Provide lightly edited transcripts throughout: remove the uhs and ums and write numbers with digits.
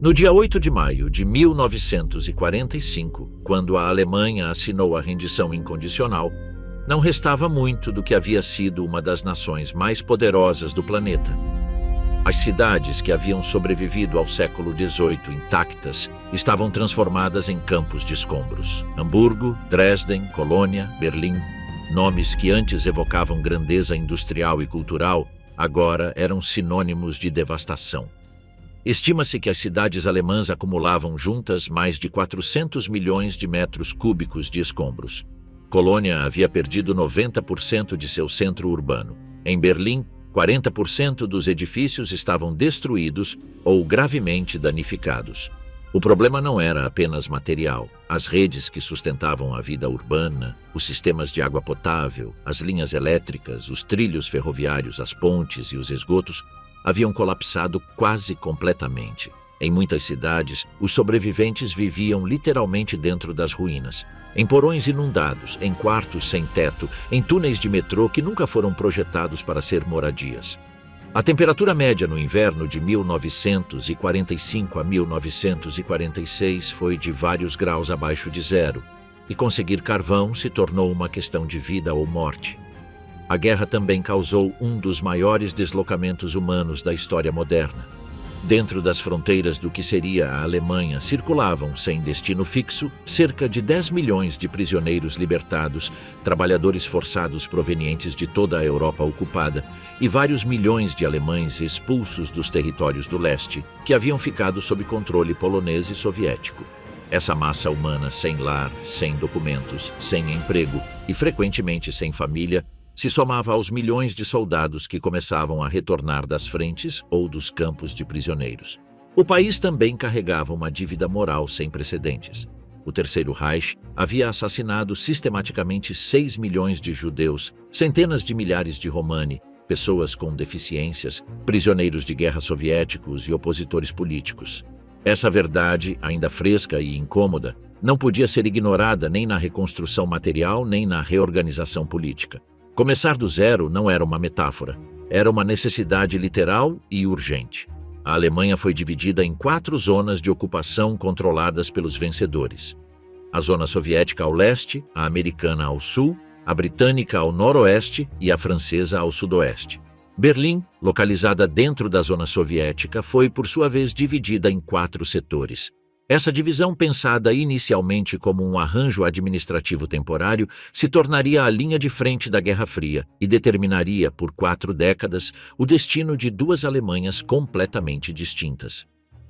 No dia 8 de maio de 1945, quando a Alemanha assinou a rendição incondicional, não restava muito do que havia sido uma das nações mais poderosas do planeta. As cidades que haviam sobrevivido ao século XVIII intactas estavam transformadas em campos de escombros. Hamburgo, Dresden, Colônia, Berlim, nomes que antes evocavam grandeza industrial e cultural, agora eram sinônimos de devastação. Estima-se que as cidades alemãs acumulavam juntas mais de 400 milhões de metros cúbicos de escombros. Colônia havia perdido 90% de seu centro urbano. Em Berlim, 40% dos edifícios estavam destruídos ou gravemente danificados. O problema não era apenas material. As redes que sustentavam a vida urbana, os sistemas de água potável, as linhas elétricas, os trilhos ferroviários, as pontes e os esgotos haviam colapsado quase completamente. Em muitas cidades, os sobreviventes viviam literalmente dentro das ruínas, em porões inundados, em quartos sem teto, em túneis de metrô que nunca foram projetados para ser moradias. A temperatura média no inverno de 1945 a 1946 foi de vários graus abaixo de zero, e conseguir carvão se tornou uma questão de vida ou morte. A guerra também causou um dos maiores deslocamentos humanos da história moderna. Dentro das fronteiras do que seria a Alemanha circulavam, sem destino fixo, cerca de 10 milhões de prisioneiros libertados, trabalhadores forçados provenientes de toda a Europa ocupada e vários milhões de alemães expulsos dos territórios do leste, que haviam ficado sob controle polonês e soviético. Essa massa humana sem lar, sem documentos, sem emprego e frequentemente sem família, se somava aos milhões de soldados que começavam a retornar das frentes ou dos campos de prisioneiros. O país também carregava uma dívida moral sem precedentes. O Terceiro Reich havia assassinado sistematicamente 6 milhões de judeus, centenas de milhares de romani, pessoas com deficiências, prisioneiros de guerra soviéticos e opositores políticos. Essa verdade, ainda fresca e incômoda, não podia ser ignorada nem na reconstrução material nem na reorganização política. Começar do zero não era uma metáfora, era uma necessidade literal e urgente. A Alemanha foi dividida em 4 zonas de ocupação controladas pelos vencedores. A zona soviética ao leste, a americana ao sul, a britânica ao noroeste e a francesa ao sudoeste. Berlim, localizada dentro da zona soviética, foi por sua vez dividida em 4 setores. Essa divisão, pensada inicialmente como um arranjo administrativo temporário, se tornaria a linha de frente da Guerra Fria e determinaria, por 4 décadas, o destino de 2 Alemanhas completamente distintas.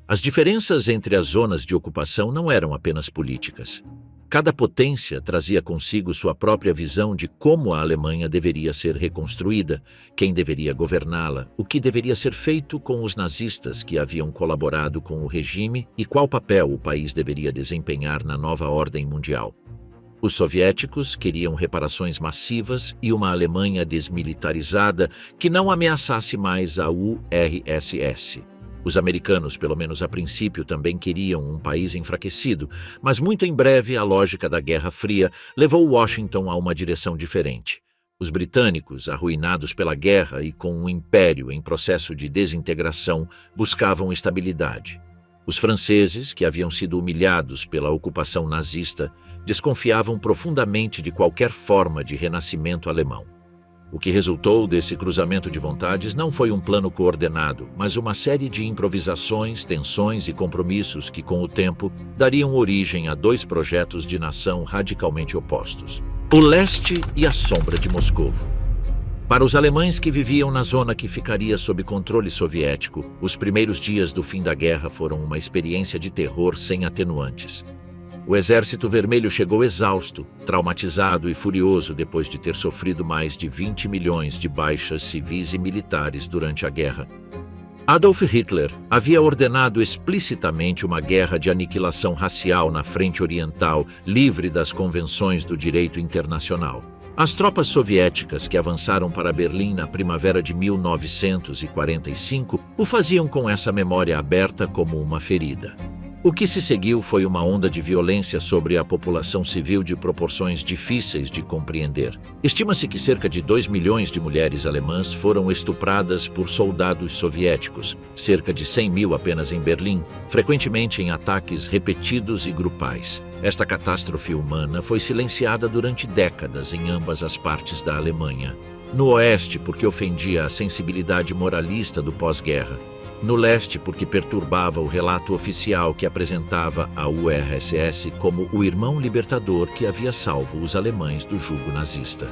As diferenças entre as zonas de ocupação não eram apenas políticas. Cada potência trazia consigo sua própria visão de como a Alemanha deveria ser reconstruída, quem deveria governá-la, o que deveria ser feito com os nazistas que haviam colaborado com o regime e qual papel o país deveria desempenhar na nova ordem mundial. Os soviéticos queriam reparações massivas e uma Alemanha desmilitarizada que não ameaçasse mais a URSS. Os americanos, pelo menos a princípio, também queriam um país enfraquecido, mas muito em breve a lógica da Guerra Fria levou Washington a uma direção diferente. Os britânicos, arruinados pela guerra e com um império em processo de desintegração, buscavam estabilidade. Os franceses, que haviam sido humilhados pela ocupação nazista, desconfiavam profundamente de qualquer forma de renascimento alemão. O que resultou desse cruzamento de vontades não foi um plano coordenado, mas uma série de improvisações, tensões e compromissos que, com o tempo, dariam origem a 2 projetos de nação radicalmente opostos: o leste e a sombra de Moscovo. Para os alemães que viviam na zona que ficaria sob controle soviético, os primeiros dias do fim da guerra foram uma experiência de terror sem atenuantes. O Exército Vermelho chegou exausto, traumatizado e furioso depois de ter sofrido mais de 20 milhões de baixas civis e militares durante a guerra. Adolf Hitler havia ordenado explicitamente uma guerra de aniquilação racial na frente oriental, livre das convenções do direito internacional. As tropas soviéticas que avançaram para Berlim na primavera de 1945 o faziam com essa memória aberta como uma ferida. O que se seguiu foi uma onda de violência sobre a população civil de proporções difíceis de compreender. Estima-se que cerca de 2 milhões de mulheres alemãs foram estupradas por soldados soviéticos, cerca de 100 mil apenas em Berlim, frequentemente em ataques repetidos e grupais. Esta catástrofe humana foi silenciada durante décadas em ambas as partes da Alemanha. No oeste, porque ofendia a sensibilidade moralista do pós-guerra. No leste, porque perturbava o relato oficial que apresentava a URSS como o irmão libertador que havia salvo os alemães do jugo nazista.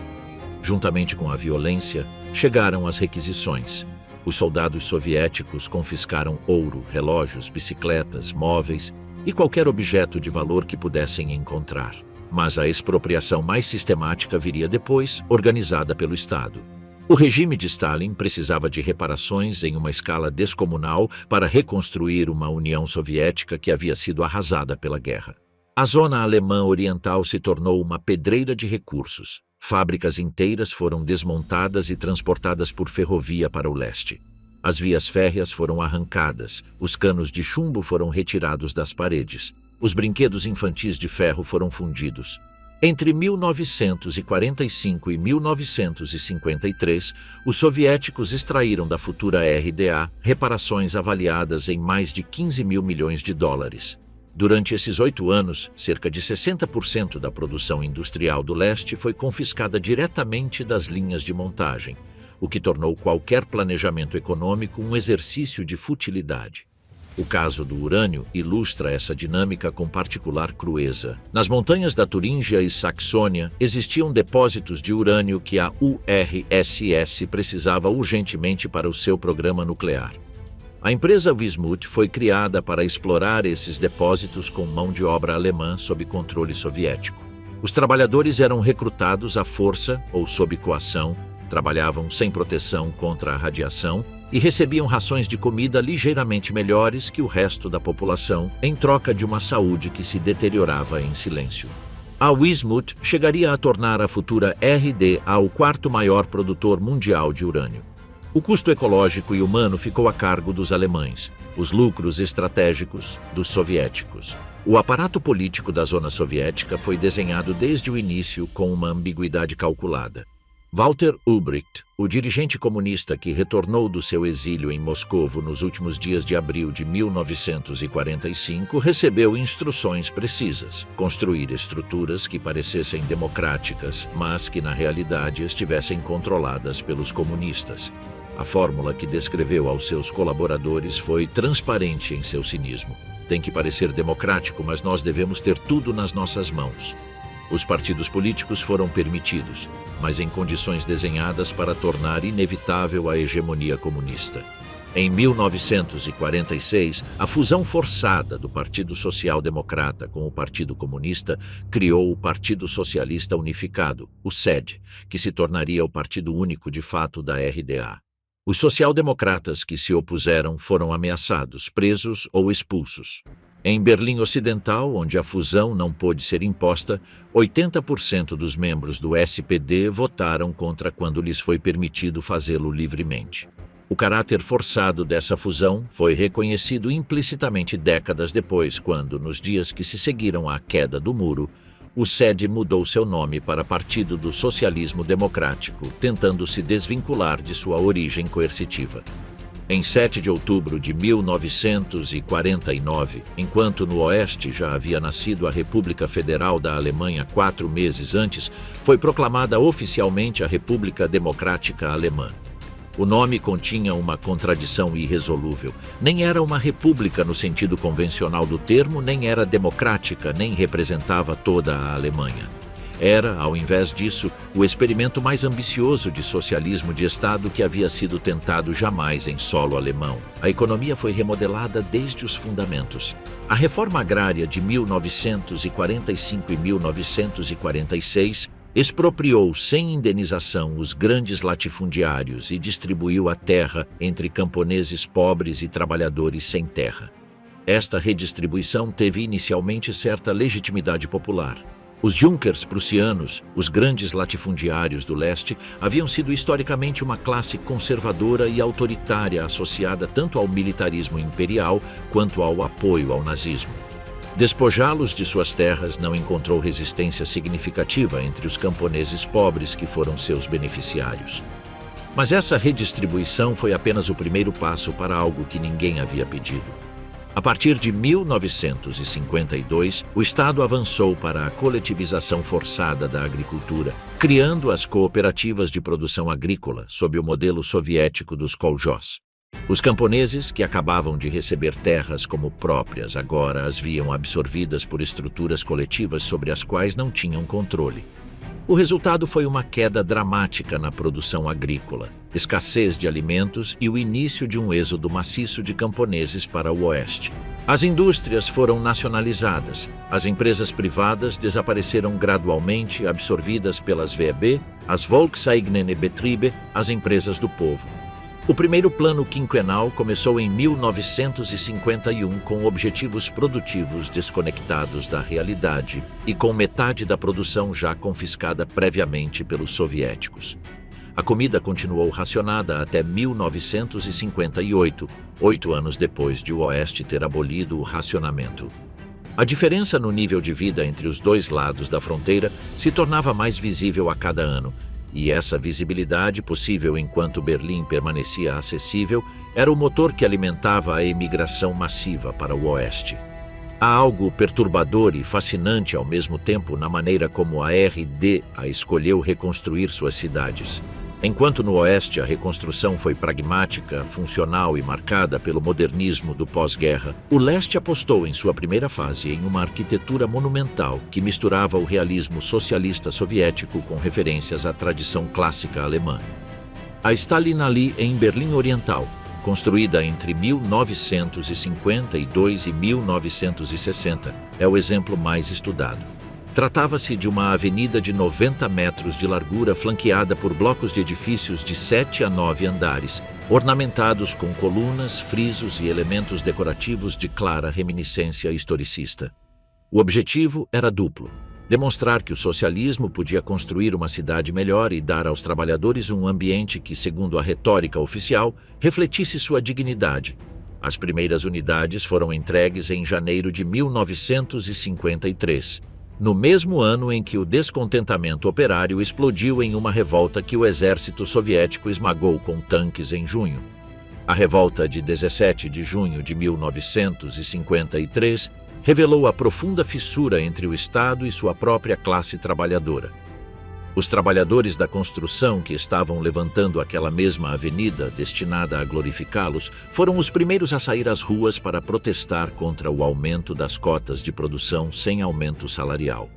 Juntamente com a violência, chegaram as requisições. Os soldados soviéticos confiscaram ouro, relógios, bicicletas, móveis e qualquer objeto de valor que pudessem encontrar. Mas a expropriação mais sistemática viria depois, organizada pelo Estado. O regime de Stalin precisava de reparações em uma escala descomunal para reconstruir uma União Soviética que havia sido arrasada pela guerra. A zona alemã oriental se tornou uma pedreira de recursos. Fábricas inteiras foram desmontadas e transportadas por ferrovia para o leste. As vias férreas foram arrancadas, os canos de chumbo foram retirados das paredes, os brinquedos infantis de ferro foram fundidos. Entre 1945 e 1953, os soviéticos extraíram da futura RDA reparações avaliadas em mais de 15 mil milhões de dólares. Durante esses 8 anos, cerca de 60% da produção industrial do leste foi confiscada diretamente das linhas de montagem, o que tornou qualquer planejamento econômico um exercício de futilidade. O caso do urânio ilustra essa dinâmica com particular crueza. Nas montanhas da Turíngia e Saxônia existiam depósitos de urânio que a URSS precisava urgentemente para o seu programa nuclear. A empresa Wismut foi criada para explorar esses depósitos com mão de obra alemã sob controle soviético. Os trabalhadores eram recrutados à força ou sob coação, trabalhavam sem proteção contra a radiação e recebiam rações de comida ligeiramente melhores que o resto da população, em troca de uma saúde que se deteriorava em silêncio. A Wismut chegaria a tornar a futura RDA o 4º maior produtor mundial de urânio. O custo ecológico e humano ficou a cargo dos alemães, os lucros estratégicos dos soviéticos. O aparato político da zona soviética foi desenhado desde o início com uma ambiguidade calculada. Walter Ulbricht, o dirigente comunista que retornou do seu exílio em Moscovo nos últimos dias de abril de 1945, recebeu instruções precisas: construir estruturas que parecessem democráticas, mas que na realidade estivessem controladas pelos comunistas. A fórmula que descreveu aos seus colaboradores foi transparente em seu cinismo. Tem que parecer democrático, mas nós devemos ter tudo nas nossas mãos. Os partidos políticos foram permitidos, mas em condições desenhadas para tornar inevitável a hegemonia comunista. Em 1946, a fusão forçada do Partido Social Democrata com o Partido Comunista criou o Partido Socialista Unificado, o SED, que se tornaria o partido único de fato da RDA. Os social-democratas que se opuseram foram ameaçados, presos ou expulsos. Em Berlim Ocidental, onde a fusão não pôde ser imposta, 80% dos membros do SPD votaram contra quando lhes foi permitido fazê-lo livremente. O caráter forçado dessa fusão foi reconhecido implicitamente décadas depois, quando, nos dias que se seguiram à queda do muro, o SED mudou seu nome para Partido do Socialismo Democrático, tentando se desvincular de sua origem coercitiva. Em 7 de outubro de 1949, enquanto no Oeste já havia nascido a República Federal da Alemanha 4 meses antes, foi proclamada oficialmente a República Democrática Alemã. O nome continha uma contradição irresolúvel. Nem era uma república no sentido convencional do termo, nem era democrática, nem representava toda a Alemanha. Era, ao invés disso, o experimento mais ambicioso de socialismo de Estado que havia sido tentado jamais em solo alemão. A economia foi remodelada desde os fundamentos. A reforma agrária de 1945 e 1946 expropriou sem indenização os grandes latifundiários e distribuiu a terra entre camponeses pobres e trabalhadores sem terra. Esta redistribuição teve inicialmente certa legitimidade popular. Os Junkers prussianos, os grandes latifundiários do leste, haviam sido historicamente uma classe conservadora e autoritária associada tanto ao militarismo imperial quanto ao apoio ao nazismo. Despojá-los de suas terras não encontrou resistência significativa entre os camponeses pobres que foram seus beneficiários. Mas essa redistribuição foi apenas o primeiro passo para algo que ninguém havia pedido. A partir de 1952, o Estado avançou para a coletivização forçada da agricultura, criando as cooperativas de produção agrícola sob o modelo soviético dos koljós. Os camponeses, que acabavam de receber terras como próprias, agora as viam absorvidas por estruturas coletivas sobre as quais não tinham controle. O resultado foi uma queda dramática na produção agrícola, escassez de alimentos e o início de um êxodo maciço de camponeses para o oeste. As indústrias foram nacionalizadas, as empresas privadas desapareceram gradualmente, absorvidas pelas VEB, as Volkseigene Betriebe, as empresas do povo. O primeiro plano quinquenal começou em 1951 com objetivos produtivos desconectados da realidade e com metade da produção já confiscada previamente pelos soviéticos. A comida continuou racionada até 1958, 8 anos depois de o Oeste ter abolido o racionamento. A diferença no nível de vida entre os dois lados da fronteira se tornava mais visível a cada ano, e essa visibilidade, possível enquanto Berlim permanecia acessível, era o motor que alimentava a imigração massiva para o Oeste. Há algo perturbador e fascinante ao mesmo tempo na maneira como a RDA escolheu reconstruir suas cidades. Enquanto no Oeste a reconstrução foi pragmática, funcional e marcada pelo modernismo do pós-guerra, o Leste apostou em sua primeira fase em uma arquitetura monumental que misturava o realismo socialista soviético com referências à tradição clássica alemã. A Stalinallee em Berlim Oriental, construída entre 1952 e 1960, é o exemplo mais estudado. Tratava-se de uma avenida de 90 metros de largura flanqueada por blocos de edifícios de 7 a 9 andares, ornamentados com colunas, frisos e elementos decorativos de clara reminiscência historicista. O objetivo era duplo: demonstrar que o socialismo podia construir uma cidade melhor e dar aos trabalhadores um ambiente que, segundo a retórica oficial, refletisse sua dignidade. As primeiras unidades foram entregues em janeiro de 1953. No mesmo ano em que o descontentamento operário explodiu em uma revolta que o exército soviético esmagou com tanques em junho. A revolta de 17 de junho de 1953 revelou a profunda fissura entre o Estado e sua própria classe trabalhadora. Os trabalhadores da construção que estavam levantando aquela mesma avenida destinada a glorificá-los foram os primeiros a sair às ruas para protestar contra o aumento das cotas de produção sem aumento salarial.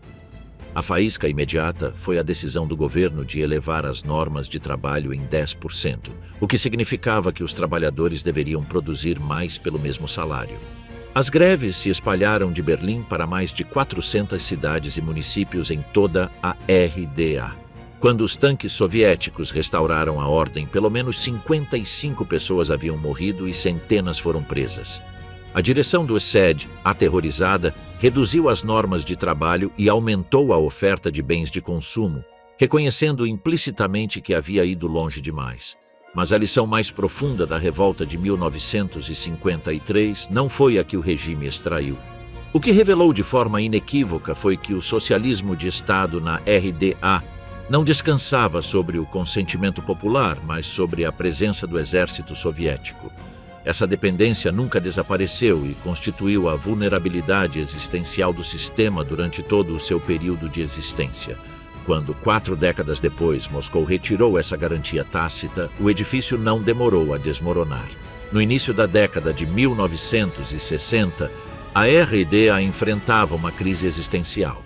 A faísca imediata foi a decisão do governo de elevar as normas de trabalho em 10%, o que significava que os trabalhadores deveriam produzir mais pelo mesmo salário. As greves se espalharam de Berlim para mais de 400 cidades e municípios em toda a RDA. Quando os tanques soviéticos restauraram a ordem, pelo menos 55 pessoas haviam morrido e centenas foram presas. A direção do SED, aterrorizada, reduziu as normas de trabalho e aumentou a oferta de bens de consumo, reconhecendo implicitamente que havia ido longe demais. Mas a lição mais profunda da revolta de 1953 não foi a que o regime extraiu. O que revelou de forma inequívoca foi que o socialismo de Estado na RDA não descansava sobre o consentimento popular, mas sobre a presença do exército soviético. Essa dependência nunca desapareceu e constituiu a vulnerabilidade existencial do sistema durante todo o seu período de existência. Quando, 4 décadas depois, Moscou retirou essa garantia tácita, o edifício não demorou a desmoronar. No início da década de 1960, a RDA enfrentava uma crise existencial.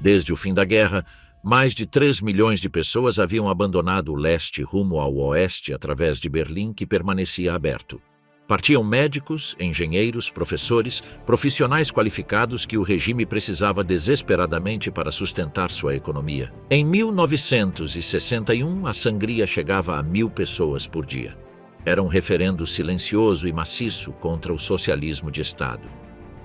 Desde o fim da guerra, mais de 3 milhões de pessoas haviam abandonado o leste rumo ao oeste através de Berlim, que permanecia aberto. Partiam médicos, engenheiros, professores, profissionais qualificados que o regime precisava desesperadamente para sustentar sua economia. Em 1961, a sangria chegava a 1.000 pessoas por dia. Era um referendo silencioso e maciço contra o socialismo de Estado.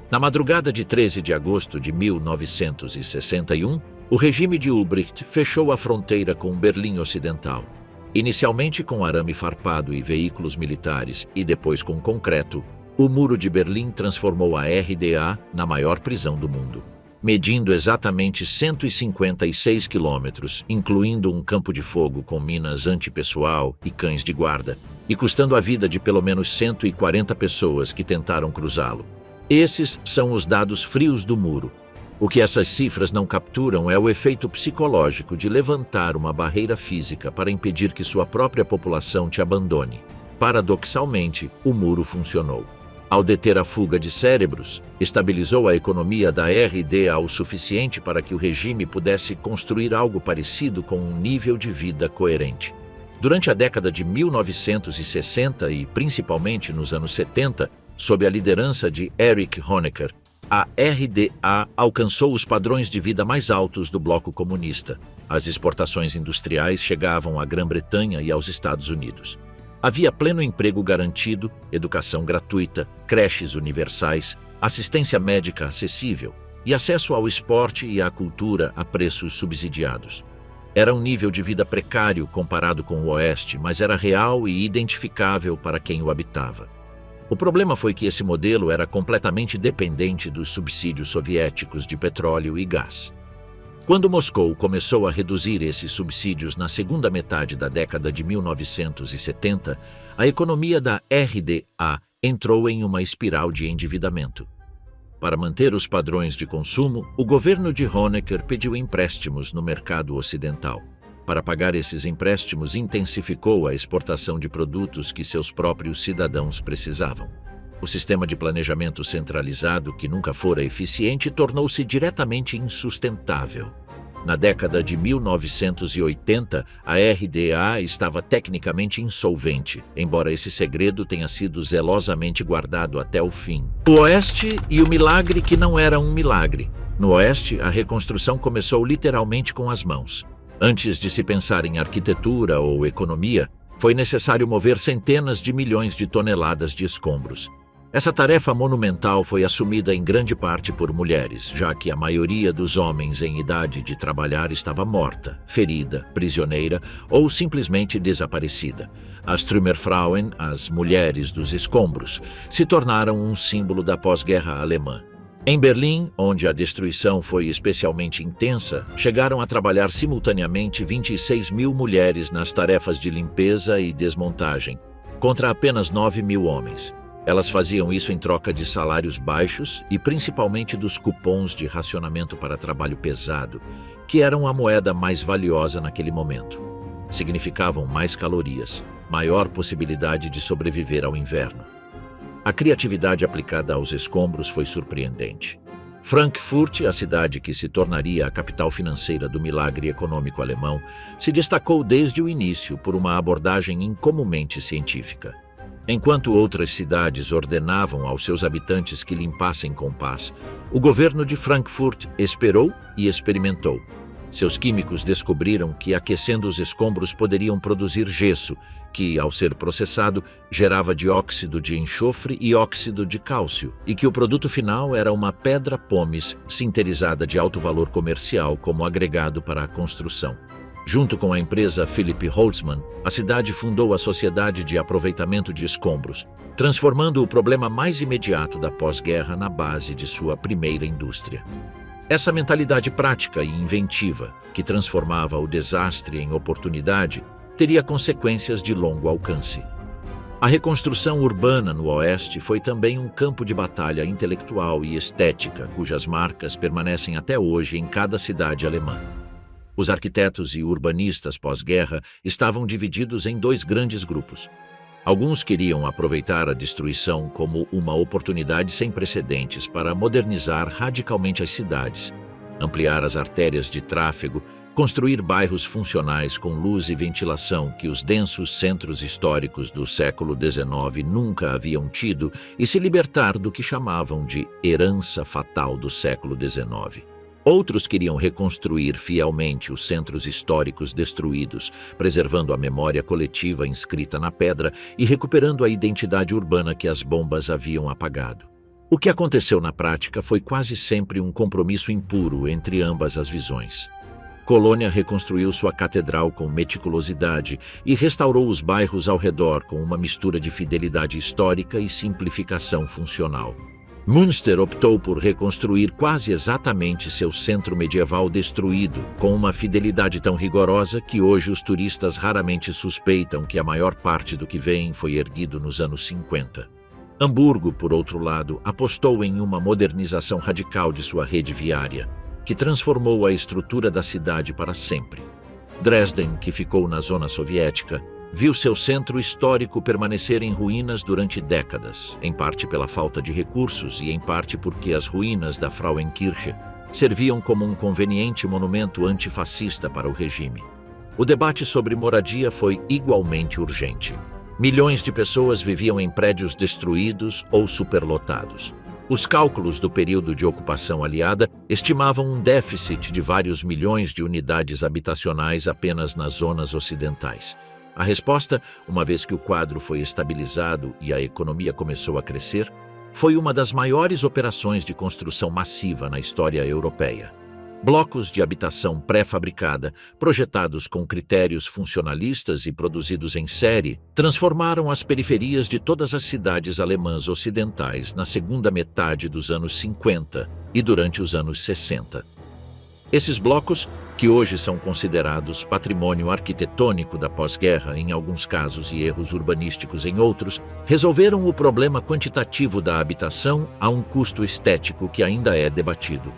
Na madrugada de 13 de agosto de 1961, O regime de Ulbricht fechou a fronteira com Berlim Ocidental, inicialmente com arame farpado e veículos militares e depois com concreto. O Muro de Berlim transformou a RDA na maior prisão do mundo, medindo exatamente 156 quilômetros, incluindo um campo de fogo com minas antipessoal e cães de guarda, e custando a vida de pelo menos 140 pessoas que tentaram cruzá-lo. Esses são os dados frios do muro. O que essas cifras não capturam é o efeito psicológico de levantar uma barreira física para impedir que sua própria população te abandone. Paradoxalmente, o muro funcionou. Ao deter a fuga de cérebros, estabilizou a economia da RDA o suficiente para que o regime pudesse construir algo parecido com um nível de vida coerente. Durante a década de 1960 e principalmente nos anos 70, sob a liderança de Erich Honecker, a RDA alcançou os padrões de vida mais altos do bloco comunista. As exportações industriais chegavam à Grã-Bretanha e aos Estados Unidos. Havia pleno emprego garantido, educação gratuita, creches universais, assistência médica acessível e acesso ao esporte e à cultura a preços subsidiados. Era um nível de vida precário comparado com o Oeste, mas era real e identificável para quem o habitava. O problema foi que esse modelo era completamente dependente dos subsídios soviéticos de petróleo e gás. Quando Moscou começou a reduzir esses subsídios na segunda metade da década de 1970, a economia da RDA entrou em uma espiral de endividamento. Para manter os padrões de consumo, o governo de Honecker pediu empréstimos no mercado ocidental. Para pagar esses empréstimos, intensificou a exportação de produtos que seus próprios cidadãos precisavam. O sistema de planejamento centralizado, que nunca fora eficiente, tornou-se diretamente insustentável. Na década de 1980, a RDA estava tecnicamente insolvente, embora esse segredo tenha sido zelosamente guardado até o fim. O Oeste e o milagre que não era um milagre. No Oeste, a reconstrução começou literalmente com as mãos. Antes de se pensar em arquitetura ou economia, foi necessário mover centenas de milhões de toneladas de escombros. Essa tarefa monumental foi assumida em grande parte por mulheres, já que a maioria dos homens em idade de trabalhar estava morta, ferida, prisioneira ou simplesmente desaparecida. As Trümmerfrauen, as mulheres dos escombros, se tornaram um símbolo da pós-guerra alemã. Em Berlim, onde a destruição foi especialmente intensa, chegaram a trabalhar simultaneamente 26 mil mulheres nas tarefas de limpeza e desmontagem, contra apenas 9 mil homens. Elas faziam isso em troca de salários baixos e principalmente dos cupons de racionamento para trabalho pesado, que eram a moeda mais valiosa naquele momento. Significavam mais calorias, maior possibilidade de sobreviver ao inverno. A criatividade aplicada aos escombros foi surpreendente. Frankfurt, a cidade que se tornaria a capital financeira do milagre econômico alemão, se destacou desde o início por uma abordagem incomumente científica. Enquanto outras cidades ordenavam aos seus habitantes que limpassem com paz, o governo de Frankfurt esperou e experimentou. Seus químicos descobriram que aquecendo os escombros poderiam produzir gesso, que, ao ser processado, gerava dióxido de enxofre e óxido de cálcio, e que o produto final era uma pedra pómez sinterizada de alto valor comercial como agregado para a construção. Junto com a empresa Philipp Holzmann, a cidade fundou a Sociedade de Aproveitamento de Escombros, transformando o problema mais imediato da pós-guerra na base de sua primeira indústria. Essa mentalidade prática e inventiva, que transformava o desastre em oportunidade, teria consequências de longo alcance. A reconstrução urbana no Oeste foi também um campo de batalha intelectual e estética, cujas marcas permanecem até hoje em cada cidade alemã. Os arquitetos e urbanistas pós-guerra estavam divididos em dois grandes grupos. Alguns queriam aproveitar a destruição como uma oportunidade sem precedentes para modernizar radicalmente as cidades, ampliar as artérias de tráfego, construir bairros funcionais com luz e ventilação que os densos centros históricos do século XIX nunca haviam tido e se libertar do que chamavam de herança fatal do século XIX. Outros queriam reconstruir fielmente os centros históricos destruídos, preservando a memória coletiva inscrita na pedra e recuperando a identidade urbana que as bombas haviam apagado. O que aconteceu na prática foi quase sempre um compromisso impuro entre ambas as visões. Colônia reconstruiu sua catedral com meticulosidade e restaurou os bairros ao redor com uma mistura de fidelidade histórica e simplificação funcional. Münster optou por reconstruir quase exatamente seu centro medieval destruído, com uma fidelidade tão rigorosa que hoje os turistas raramente suspeitam que a maior parte do que veem foi erguido nos anos 50. Hamburgo, por outro lado, apostou em uma modernização radical de sua rede viária, que transformou a estrutura da cidade para sempre. Dresden, que ficou na zona soviética, viu seu centro histórico permanecer em ruínas durante décadas, em parte pela falta de recursos e em parte porque as ruínas da Frauenkirche serviam como um conveniente monumento antifascista para o regime. O debate sobre moradia foi igualmente urgente. Milhões de pessoas viviam em prédios destruídos ou superlotados. Os cálculos do período de ocupação aliada estimavam um déficit de vários milhões de unidades habitacionais apenas nas zonas ocidentais. A resposta, uma vez que o quadro foi estabilizado e a economia começou a crescer, foi uma das maiores operações de construção massiva na história europeia. Blocos de habitação pré-fabricada, projetados com critérios funcionalistas e produzidos em série, transformaram as periferias de todas as cidades alemãs ocidentais na segunda metade dos anos 50 e durante os anos 60. Esses blocos, que hoje são considerados patrimônio arquitetônico da pós-guerra em alguns casos e erros urbanísticos em outros, resolveram o problema quantitativo da habitação a um custo estético que ainda é debatido.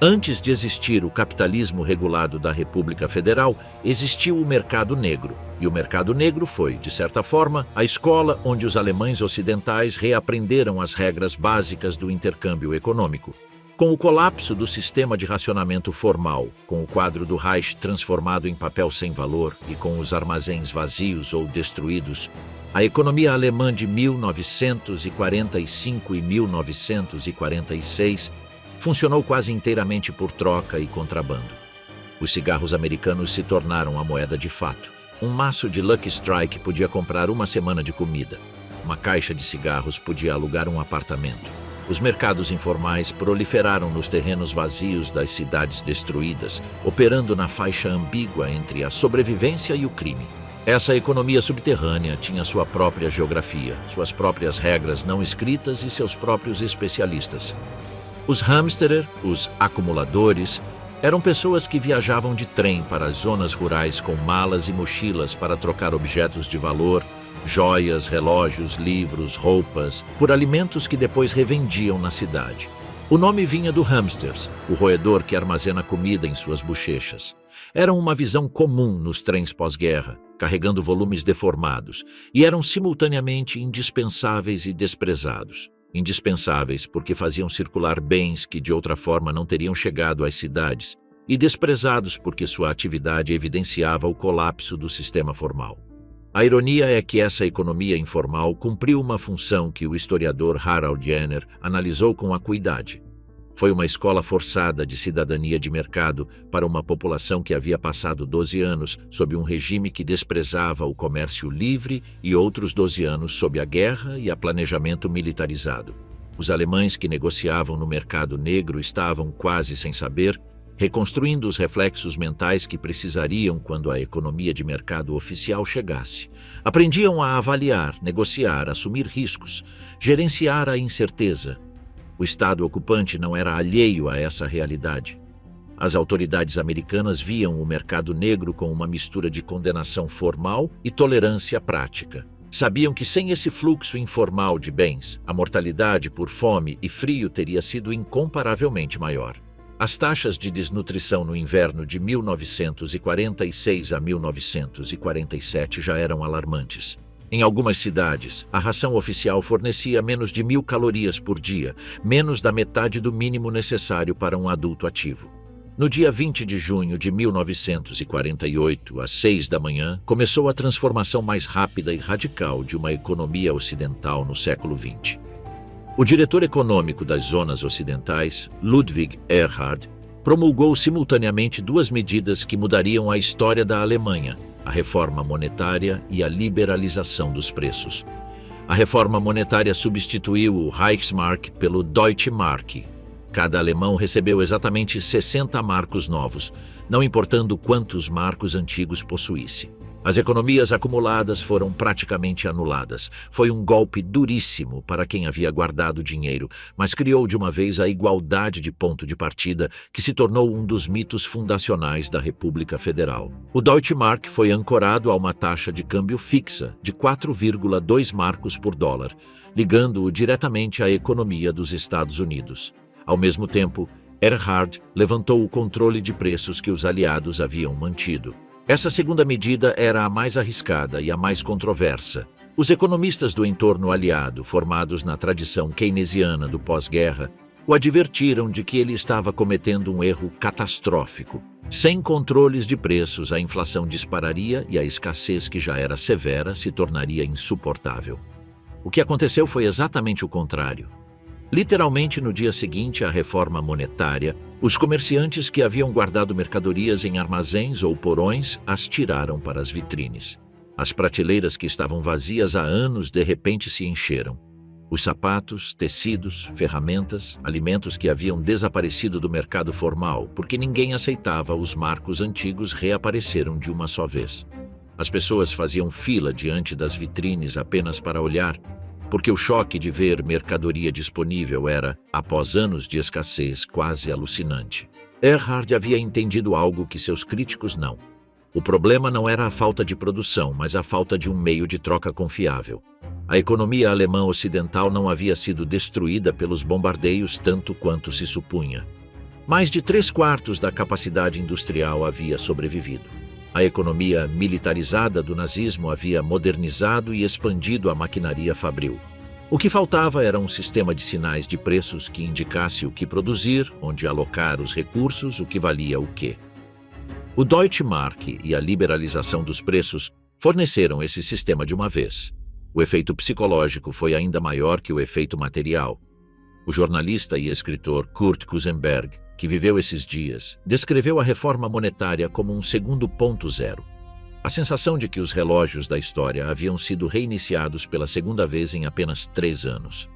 Antes de existir o capitalismo regulado da República Federal, existiu o mercado negro. E o mercado negro foi, de certa forma, a escola onde os alemães ocidentais reaprenderam as regras básicas do intercâmbio econômico. Com o colapso do sistema de racionamento formal, com o quadro do Reich transformado em papel sem valor e com os armazéns vazios ou destruídos, a economia alemã de 1945 e 1946 funcionou quase inteiramente por troca e contrabando. Os cigarros americanos se tornaram a moeda de fato. Um maço de Lucky Strike podia comprar uma semana de comida. Uma caixa de cigarros podia alugar um apartamento. Os mercados informais proliferaram nos terrenos vazios das cidades destruídas, operando na faixa ambígua entre a sobrevivência e o crime. Essa economia subterrânea tinha sua própria geografia, suas próprias regras não escritas e seus próprios especialistas. Os hamsterer, os acumuladores, eram pessoas que viajavam de trem para as zonas rurais com malas e mochilas para trocar objetos de valor, joias, relógios, livros, roupas, por alimentos que depois revendiam na cidade. O nome vinha do hamsters, o roedor que armazena comida em suas bochechas. Eram uma visão comum nos trens pós-guerra, carregando volumes deformados, e eram simultaneamente indispensáveis e desprezados. Indispensáveis porque faziam circular bens que de outra forma não teriam chegado às cidades, e desprezados porque sua atividade evidenciava o colapso do sistema formal. A ironia é que essa economia informal cumpriu uma função que o historiador Harald Jenner analisou com acuidade. Foi uma escola forçada de cidadania de mercado para uma população que havia passado 12 anos sob um regime que desprezava o comércio livre e outros 12 anos sob a guerra e a planejamento militarizado. Os alemães que negociavam no mercado negro estavam, quase sem saber, reconstruindo os reflexos mentais que precisariam quando a economia de mercado oficial chegasse. Aprendiam a avaliar, negociar, assumir riscos, gerenciar a incerteza. O Estado ocupante não era alheio a essa realidade. As autoridades americanas viam o mercado negro com uma mistura de condenação formal e tolerância prática. Sabiam que sem esse fluxo informal de bens, a mortalidade por fome e frio teria sido incomparavelmente maior. As taxas de desnutrição no inverno de 1946 a 1947 já eram alarmantes. Em algumas cidades, a ração oficial fornecia menos de 1.000 calorias por dia, menos da metade do mínimo necessário para um adulto ativo. No dia 20 de junho de 1948, às 6 da manhã, começou a transformação mais rápida e radical de uma economia ocidental no século XX. O diretor econômico das zonas ocidentais, Ludwig Erhard, promulgou simultaneamente duas medidas que mudariam a história da Alemanha: a reforma monetária e a liberalização dos preços. A reforma monetária substituiu o Reichsmark pelo Deutsche Mark. Cada alemão recebeu exatamente 60 marcos novos, não importando quantos marcos antigos possuísse. As economias acumuladas foram praticamente anuladas. Foi um golpe duríssimo para quem havia guardado dinheiro, mas criou de uma vez a igualdade de ponto de partida, que se tornou um dos mitos fundacionais da República Federal. O Deutsche Mark foi ancorado a uma taxa de câmbio fixa de 4,2 marcos por dólar, ligando-o diretamente à economia dos Estados Unidos. Ao mesmo tempo, Erhard levantou o controle de preços que os aliados haviam mantido. Essa segunda medida era a mais arriscada e a mais controversa. Os economistas do entorno aliado, formados na tradição keynesiana do pós-guerra, o advertiram de que ele estava cometendo um erro catastrófico. Sem controles de preços, a inflação dispararia e a escassez, que já era severa, se tornaria insuportável. O que aconteceu foi exatamente o contrário. Literalmente, no dia seguinte à reforma monetária, os comerciantes que haviam guardado mercadorias em armazéns ou porões as tiraram para as vitrines. As prateleiras que estavam vazias há anos de repente se encheram. Os sapatos, tecidos, ferramentas, alimentos que haviam desaparecido do mercado formal porque ninguém aceitava os marcos antigos reapareceram de uma só vez. As pessoas faziam fila diante das vitrines apenas para olhar, porque o choque de ver mercadoria disponível era, após anos de escassez, quase alucinante. Erhard havia entendido algo que seus críticos não. O problema não era a falta de produção, mas a falta de um meio de troca confiável. A economia alemã ocidental não havia sido destruída pelos bombardeios tanto quanto se supunha. Mais de 3/4 da capacidade industrial havia sobrevivido. A economia militarizada do nazismo havia modernizado e expandido a maquinaria fabril. O que faltava era um sistema de sinais de preços que indicasse o que produzir, onde alocar os recursos, o que valia o quê. O Deutsche Mark e a liberalização dos preços forneceram esse sistema de uma vez. O efeito psicológico foi ainda maior que o efeito material. O jornalista e escritor Kurt Kusenberg, que viveu esses dias, descreveu a reforma monetária como um segundo ponto zero. A sensação de que os relógios da história haviam sido reiniciados pela segunda vez em apenas 3 anos.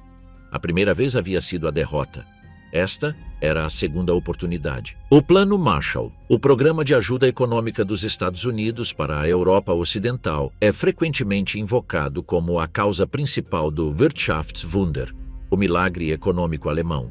A primeira vez havia sido a derrota. Esta era a segunda oportunidade. O Plano Marshall, o programa de ajuda econômica dos Estados Unidos para a Europa Ocidental, é frequentemente invocado como a causa principal do Wirtschaftswunder, o milagre econômico alemão.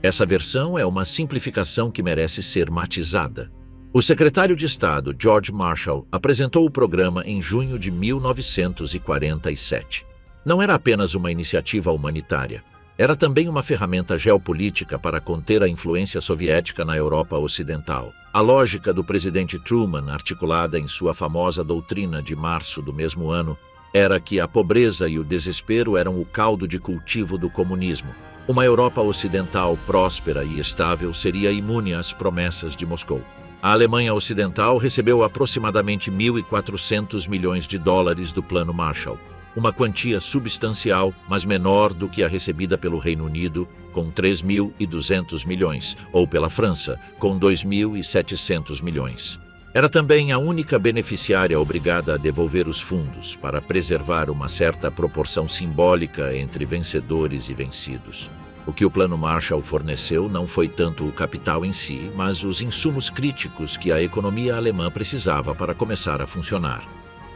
Essa versão é uma simplificação que merece ser matizada. O secretário de Estado, George Marshall, apresentou o programa em junho de 1947. Não era apenas uma iniciativa humanitária. Era também uma ferramenta geopolítica para conter a influência soviética na Europa Ocidental. A lógica do presidente Truman, articulada em sua famosa doutrina de março do mesmo ano, era que a pobreza e o desespero eram o caldo de cultivo do comunismo. Uma Europa Ocidental próspera e estável seria imune às promessas de Moscou. A Alemanha Ocidental recebeu aproximadamente 1.400 milhões de dólares do Plano Marshall, uma quantia substancial, mas menor do que a recebida pelo Reino Unido, com 3.200 milhões, ou pela França, com 2.700 milhões. Era também a única beneficiária obrigada a devolver os fundos para preservar uma certa proporção simbólica entre vencedores e vencidos. O que o Plano Marshall forneceu não foi tanto o capital em si, mas os insumos críticos que a economia alemã precisava para começar a funcionar.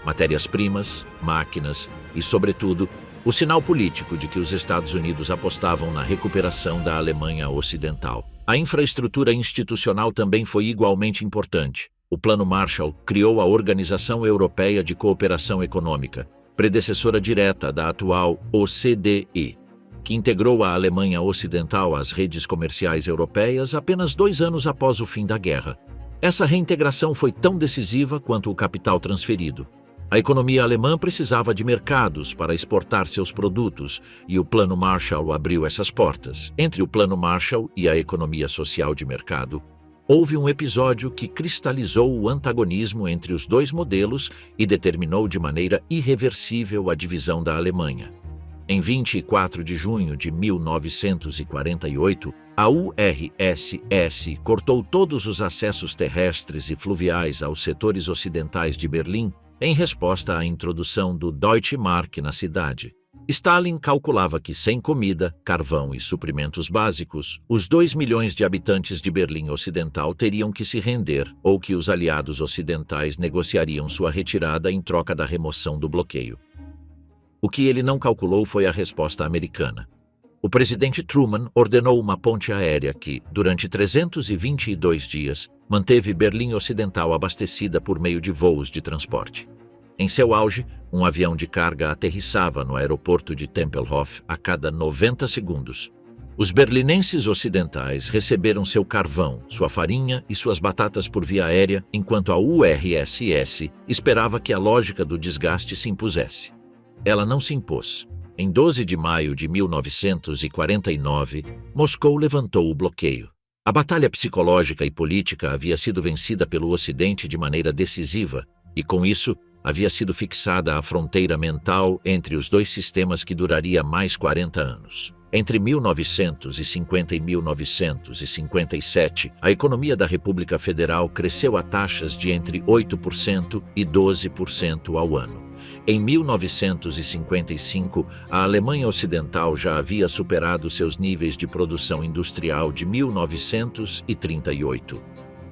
Matérias-primas, máquinas e, sobretudo, o sinal político de que os Estados Unidos apostavam na recuperação da Alemanha Ocidental. A infraestrutura institucional também foi igualmente importante. O Plano Marshall criou a Organização Europeia de Cooperação Econômica, predecessora direta da atual OCDE, que integrou a Alemanha Ocidental às redes comerciais europeias apenas 2 anos após o fim da guerra. Essa reintegração foi tão decisiva quanto o capital transferido. A economia alemã precisava de mercados para exportar seus produtos e o Plano Marshall abriu essas portas. Entre o Plano Marshall e a economia social de mercado, houve um episódio que cristalizou o antagonismo entre os dois modelos e determinou de maneira irreversível a divisão da Alemanha. Em 24 de junho de 1948, a URSS cortou todos os acessos terrestres e fluviais aos setores ocidentais de Berlim em resposta à introdução do Deutsche Mark na cidade. Stalin calculava que, sem comida, carvão e suprimentos básicos, os 2 milhões de habitantes de Berlim Ocidental teriam que se render ou que os aliados ocidentais negociariam sua retirada em troca da remoção do bloqueio. O que ele não calculou foi a resposta americana. O presidente Truman ordenou uma ponte aérea que, durante 322 dias, manteve Berlim Ocidental abastecida por meio de voos de transporte. Em seu auge, um avião de carga aterrissava no aeroporto de Tempelhof a cada 90 segundos. Os berlinenses ocidentais receberam seu carvão, sua farinha e suas batatas por via aérea, enquanto a URSS esperava que a lógica do desgaste se impusesse. Ela não se impôs. Em 12 de maio de 1949, Moscou levantou o bloqueio. A batalha psicológica e política havia sido vencida pelo Ocidente de maneira decisiva, e com isso, havia sido fixada a fronteira mental entre os dois sistemas que duraria mais 40 anos. Entre 1950 e 1957, a economia da República Federal cresceu a taxas de entre 8% e 12% ao ano. Em 1955, a Alemanha Ocidental já havia superado seus níveis de produção industrial de 1938.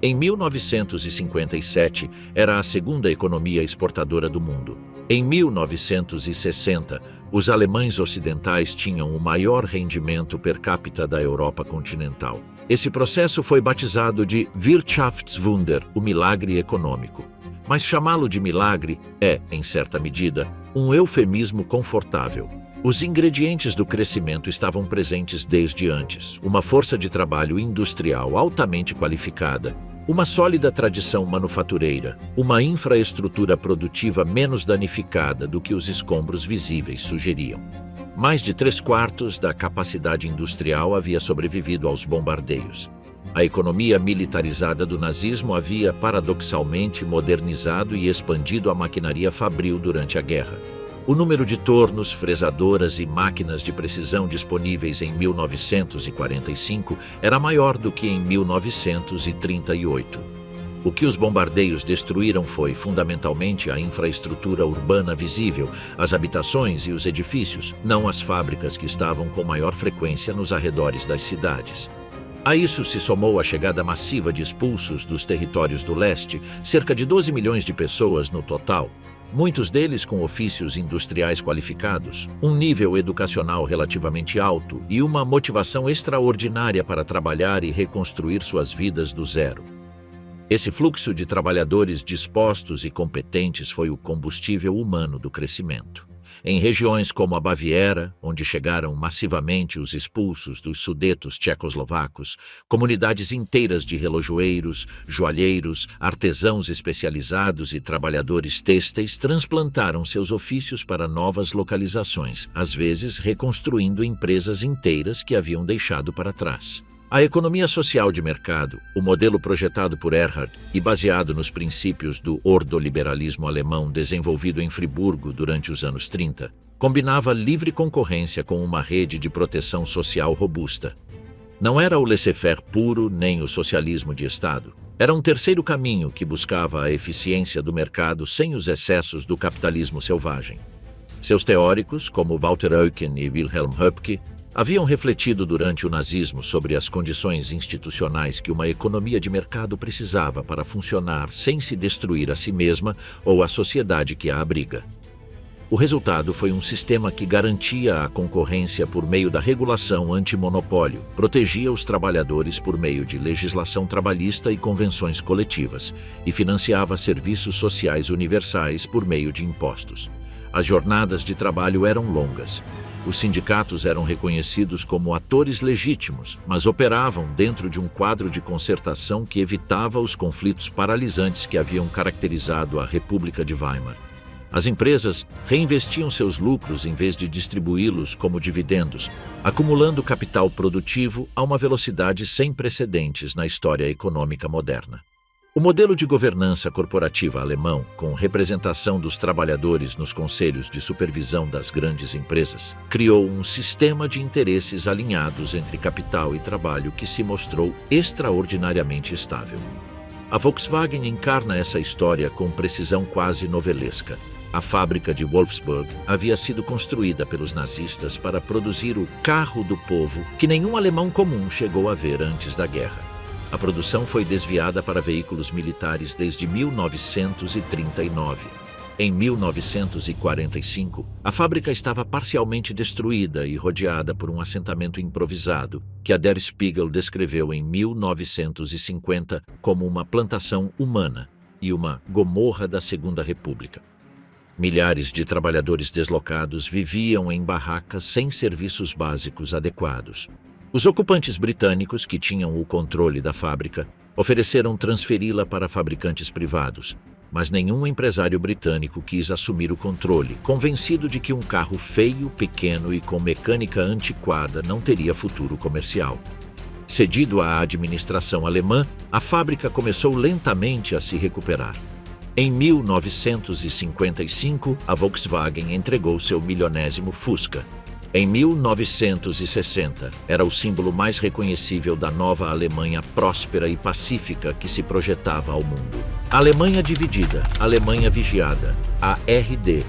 Em 1957, era a segunda economia exportadora do mundo. Em 1960, os alemães ocidentais tinham o maior rendimento per capita da Europa continental. Esse processo foi batizado de Wirtschaftswunder, o milagre econômico. Mas chamá-lo de milagre é, em certa medida, um eufemismo confortável. Os ingredientes do crescimento estavam presentes desde antes: uma força de trabalho industrial altamente qualificada, uma sólida tradição manufatureira, uma infraestrutura produtiva menos danificada do que os escombros visíveis sugeriam. Mais de 3/4 da capacidade industrial havia sobrevivido aos bombardeios. A economia militarizada do nazismo havia, paradoxalmente, modernizado e expandido a maquinaria fabril durante a guerra. O número de tornos, fresadoras e máquinas de precisão disponíveis em 1945 era maior do que em 1938. O que os bombardeios destruíram foi, fundamentalmente, a infraestrutura urbana visível, as habitações e os edifícios, não as fábricas que estavam com maior frequência nos arredores das cidades. A isso se somou a chegada massiva de expulsos dos territórios do leste, cerca de 12 milhões de pessoas no total, muitos deles com ofícios industriais qualificados, um nível educacional relativamente alto e uma motivação extraordinária para trabalhar e reconstruir suas vidas do zero. Esse fluxo de trabalhadores dispostos e competentes foi o combustível humano do crescimento. Em regiões como a Baviera, onde chegaram massivamente os expulsos dos Sudetos tchecoslovacos, comunidades inteiras de relojoeiros, joalheiros, artesãos especializados e trabalhadores têxteis transplantaram seus ofícios para novas localizações, às vezes reconstruindo empresas inteiras que haviam deixado para trás. A economia social de mercado, o modelo projetado por Erhard e baseado nos princípios do ordoliberalismo alemão desenvolvido em Friburgo durante os anos 30, combinava livre concorrência com uma rede de proteção social robusta. Não era o laissez-faire puro nem o socialismo de Estado. Era um terceiro caminho que buscava a eficiência do mercado sem os excessos do capitalismo selvagem. Seus teóricos, como Walter Eucken e Wilhelm Höpke, haviam refletido durante o nazismo sobre as condições institucionais que uma economia de mercado precisava para funcionar sem se destruir a si mesma ou a sociedade que a abriga. O resultado foi um sistema que garantia a concorrência por meio da regulação antimonopólio, protegia os trabalhadores por meio de legislação trabalhista e convenções coletivas, e financiava serviços sociais universais por meio de impostos. As jornadas de trabalho eram longas. Os sindicatos eram reconhecidos como atores legítimos, mas operavam dentro de um quadro de concertação que evitava os conflitos paralisantes que haviam caracterizado a República de Weimar. As empresas reinvestiam seus lucros em vez de distribuí-los como dividendos, acumulando capital produtivo a uma velocidade sem precedentes na história econômica moderna. O modelo de governança corporativa alemão, com representação dos trabalhadores nos conselhos de supervisão das grandes empresas, criou um sistema de interesses alinhados entre capital e trabalho que se mostrou extraordinariamente estável. A Volkswagen encarna essa história com precisão quase novelesca. A fábrica de Wolfsburg havia sido construída pelos nazistas para produzir o carro do povo que nenhum alemão comum chegou a ver antes da guerra. A produção foi desviada para veículos militares desde 1939. Em 1945, a fábrica estava parcialmente destruída e rodeada por um assentamento improvisado, que a Der Spiegel descreveu em 1950 como uma plantação humana e uma Gomorra da Segunda República. Milhares de trabalhadores deslocados viviam em barracas sem serviços básicos adequados. Os ocupantes britânicos, que tinham o controle da fábrica, ofereceram transferi-la para fabricantes privados, mas nenhum empresário britânico quis assumir o controle, convencido de que um carro feio, pequeno e com mecânica antiquada não teria futuro comercial. Cedido à administração alemã, a fábrica começou lentamente a se recuperar. Em 1955, a Volkswagen entregou seu milionésimo Fusca. Em 1960, era o símbolo mais reconhecível da nova Alemanha próspera e pacífica que se projetava ao mundo. Alemanha dividida, Alemanha vigiada, a ARD.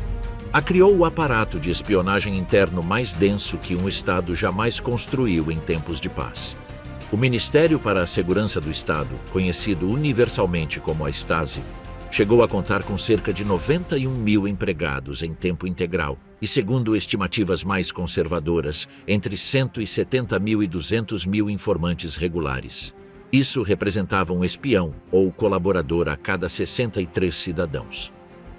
Criou o aparato de espionagem interno mais denso que um Estado jamais construiu em tempos de paz. O Ministério para a Segurança do Estado, conhecido universalmente como a Stasi, chegou a contar com cerca de 91 mil empregados em tempo integral e, segundo estimativas mais conservadoras, entre 170 mil e 200 mil informantes regulares. Isso representava um espião ou colaborador a cada 63 cidadãos.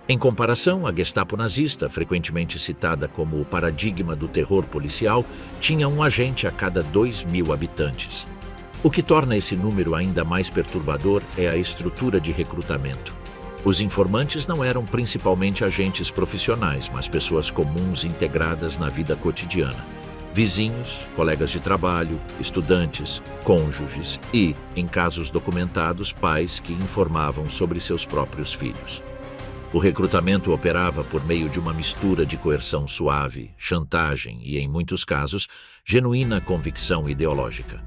Em comparação, a Gestapo nazista, frequentemente citada como o paradigma do terror policial, tinha um agente a cada 2 mil habitantes. O que torna esse número ainda mais perturbador é a estrutura de recrutamento. Os informantes não eram principalmente agentes profissionais, mas pessoas comuns integradas na vida cotidiana. Vizinhos, colegas de trabalho, estudantes, cônjuges e, em casos documentados, pais que informavam sobre seus próprios filhos. O recrutamento operava por meio de uma mistura de coerção suave, chantagem e, em muitos casos, genuína convicção ideológica.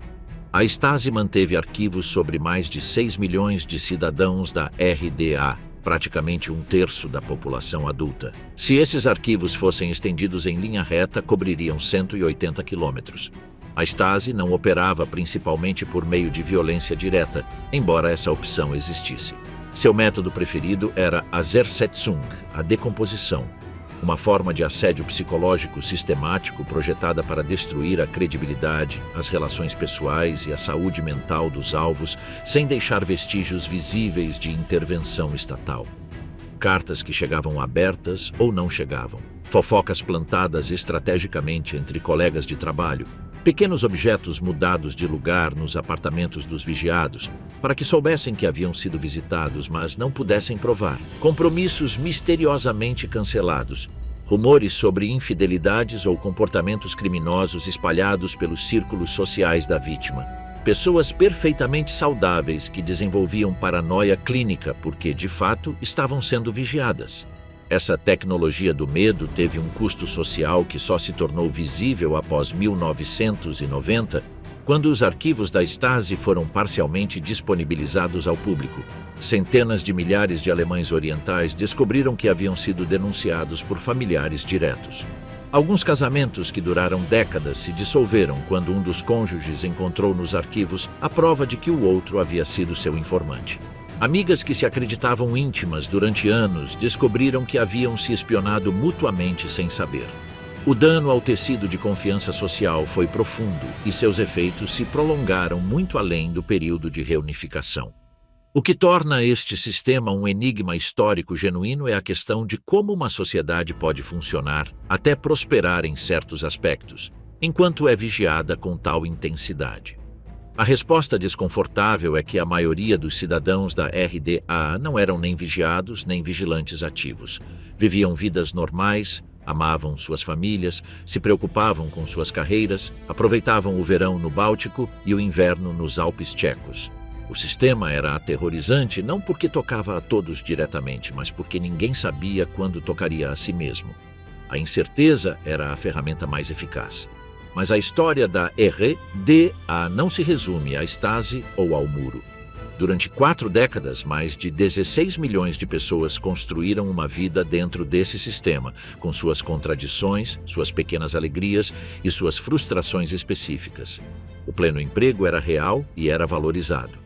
A Stasi manteve arquivos sobre mais de 6 milhões de cidadãos da RDA, praticamente um terço da população adulta. Se esses arquivos fossem estendidos em linha reta, cobririam 180 quilômetros. A Stasi não operava principalmente por meio de violência direta, embora essa opção existisse. Seu método preferido era a Zersetzung, a decomposição, uma forma de assédio psicológico sistemático projetada para destruir a credibilidade, as relações pessoais e a saúde mental dos alvos, sem deixar vestígios visíveis de intervenção estatal. Cartas que chegavam abertas ou não chegavam, fofocas plantadas estrategicamente entre colegas de trabalho, pequenos objetos mudados de lugar nos apartamentos dos vigiados, para que soubessem que haviam sido visitados, mas não pudessem provar. Compromissos misteriosamente cancelados. Rumores sobre infidelidades ou comportamentos criminosos espalhados pelos círculos sociais da vítima. Pessoas perfeitamente saudáveis que desenvolviam paranoia clínica porque, de fato, estavam sendo vigiadas. Essa tecnologia do medo teve um custo social que só se tornou visível após 1990, quando os arquivos da Stasi foram parcialmente disponibilizados ao público. Centenas de milhares de alemães orientais descobriram que haviam sido denunciados por familiares diretos. Alguns casamentos que duraram décadas se dissolveram quando um dos cônjuges encontrou nos arquivos a prova de que o outro havia sido seu informante. Amigas que se acreditavam íntimas durante anos descobriram que haviam se espionado mutuamente sem saber. O dano ao tecido de confiança social foi profundo e seus efeitos se prolongaram muito além do período de reunificação. O que torna este sistema um enigma histórico genuíno é a questão de como uma sociedade pode funcionar, até prosperar em certos aspectos, enquanto é vigiada com tal intensidade. A resposta desconfortável é que a maioria dos cidadãos da RDA não eram nem vigiados nem vigilantes ativos. Viviam vidas normais, amavam suas famílias, se preocupavam com suas carreiras, aproveitavam o verão no Báltico e o inverno nos Alpes tchecos. O sistema era aterrorizante não porque tocava a todos diretamente, mas porque ninguém sabia quando tocaria a si mesmo. A incerteza era a ferramenta mais eficaz. Mas a história da RDA não se resume à Stasi ou ao muro. Durante 4 décadas, mais de 16 milhões de pessoas construíram uma vida dentro desse sistema, com suas contradições, suas pequenas alegrias e suas frustrações específicas. O pleno emprego era real e era valorizado.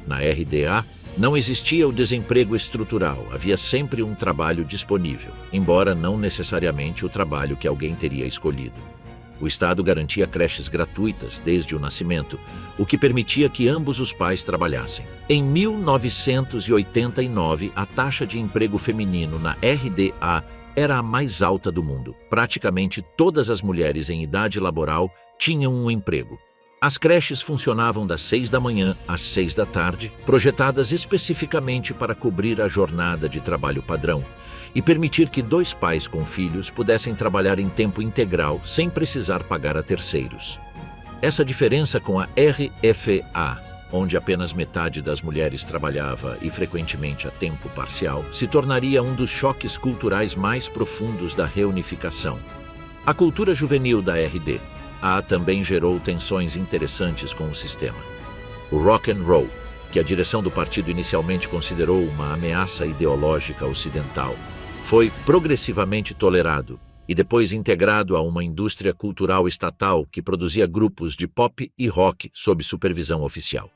Na RDA, não existia o desemprego estrutural, havia sempre um trabalho disponível, embora não necessariamente o trabalho que alguém teria escolhido. O Estado garantia creches gratuitas desde o nascimento, o que permitia que ambos os pais trabalhassem. Em 1989, a taxa de emprego feminino na RDA era a mais alta do mundo. Praticamente todas as mulheres em idade laboral tinham um emprego. As creches funcionavam das 6 da manhã às 6 da tarde, projetadas especificamente para cobrir a jornada de trabalho padrão e permitir que 2 pais com filhos pudessem trabalhar em tempo integral sem precisar pagar a terceiros. Essa diferença com a RFA, onde apenas metade das mulheres trabalhava e frequentemente a tempo parcial, se tornaria um dos choques culturais mais profundos da reunificação. A cultura juvenil da RDA também gerou tensões interessantes com o sistema. O rock and roll, que a direção do partido inicialmente considerou uma ameaça ideológica ocidental, foi progressivamente tolerado e depois integrado a uma indústria cultural estatal que produzia grupos de pop e rock sob supervisão oficial.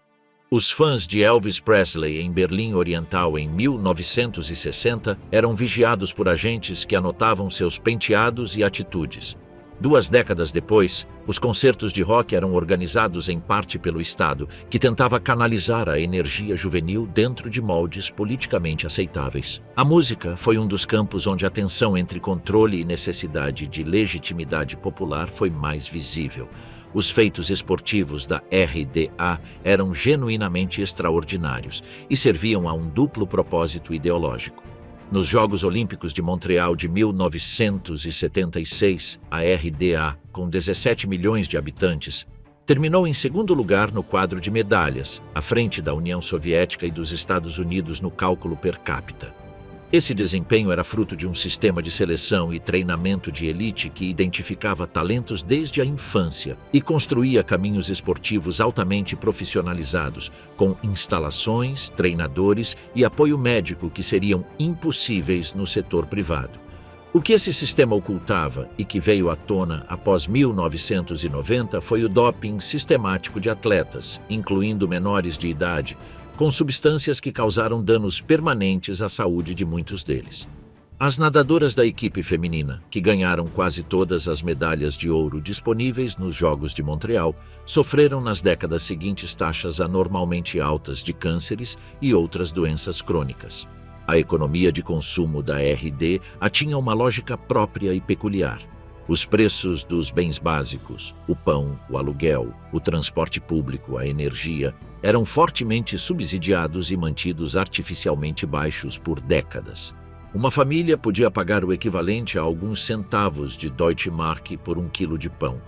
Os fãs de Elvis Presley em Berlim Oriental em 1960 eram vigiados por agentes que anotavam seus penteados e atitudes. 2 décadas depois, os concertos de rock eram organizados em parte pelo Estado, que tentava canalizar a energia juvenil dentro de moldes politicamente aceitáveis. A música foi um dos campos onde a tensão entre controle e necessidade de legitimidade popular foi mais visível. Os feitos esportivos da RDA eram genuinamente extraordinários e serviam a um duplo propósito ideológico. Nos Jogos Olímpicos de Montreal de 1976, a RDA, com 17 milhões de habitantes, terminou em segundo lugar no quadro de medalhas, à frente da União Soviética e dos Estados Unidos no cálculo per capita. Esse desempenho era fruto de um sistema de seleção e treinamento de elite que identificava talentos desde a infância e construía caminhos esportivos altamente profissionalizados, com instalações, treinadores e apoio médico que seriam impossíveis no setor privado. O que esse sistema ocultava e que veio à tona após 1990 foi o doping sistemático de atletas, incluindo menores de idade, com substâncias que causaram danos permanentes à saúde de muitos deles. As nadadoras da equipe feminina, que ganharam quase todas as medalhas de ouro disponíveis nos Jogos de Montreal, sofreram nas décadas seguintes taxas anormalmente altas de cânceres e outras doenças crônicas. A economia de consumo da RD tinha uma lógica própria e peculiar. Os preços dos bens básicos, o pão, o aluguel, o transporte público, a energia, eram fortemente subsidiados e mantidos artificialmente baixos por décadas. Uma família podia pagar o equivalente a alguns centavos de Deutsche Mark por 1 quilo de pão.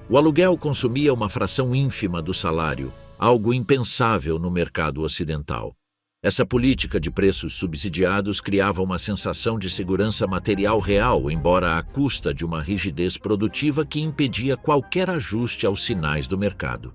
O aluguel consumia uma fração ínfima do salário, algo impensável no mercado ocidental. Essa política de preços subsidiados criava uma sensação de segurança material real, embora à custa de uma rigidez produtiva que impedia qualquer ajuste aos sinais do mercado.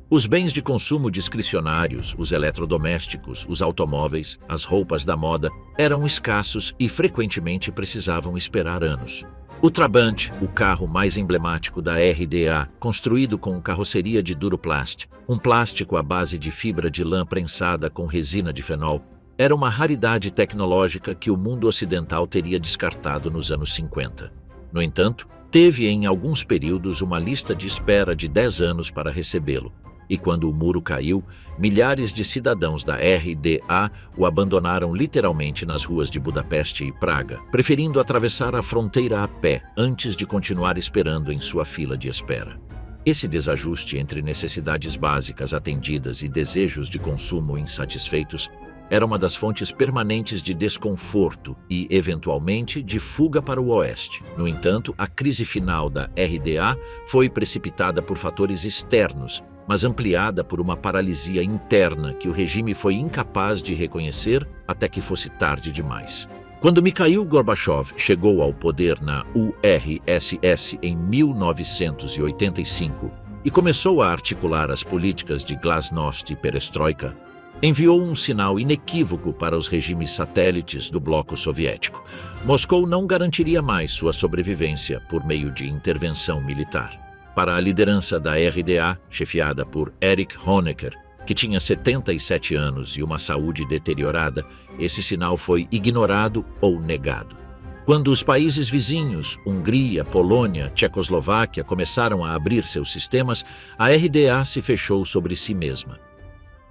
Os bens de consumo discricionários, os eletrodomésticos, os automóveis, as roupas da moda, eram escassos e frequentemente precisavam esperar anos. O Trabant, o carro mais emblemático da RDA, construído com carroceria de Duroplast, um plástico à base de fibra de lã prensada com resina de fenol, era uma raridade tecnológica que o mundo ocidental teria descartado nos anos 50. No entanto, teve em alguns períodos uma lista de espera de 10 anos para recebê-lo. E quando o muro caiu, milhares de cidadãos da RDA o abandonaram literalmente nas ruas de Budapeste e Praga, preferindo atravessar a fronteira a pé antes de continuar esperando em sua fila de espera. Esse desajuste entre necessidades básicas atendidas e desejos de consumo insatisfeitos era uma das fontes permanentes de desconforto e, eventualmente, de fuga para o oeste. No entanto, a crise final da RDA foi precipitada por fatores externos, mas ampliada por uma paralisia interna que o regime foi incapaz de reconhecer até que fosse tarde demais. Quando Mikhail Gorbachev chegou ao poder na URSS em 1985 e começou a articular as políticas de glasnost e perestroika, enviou um sinal inequívoco para os regimes satélites do bloco soviético. Moscou não garantiria mais sua sobrevivência por meio de intervenção militar. Para a liderança da RDA, chefiada por Erich Honecker, que tinha 77 anos e uma saúde deteriorada, esse sinal foi ignorado ou negado. Quando os países vizinhos, Hungria, Polônia, Tchecoslováquia, começaram a abrir seus sistemas, a RDA se fechou sobre si mesma.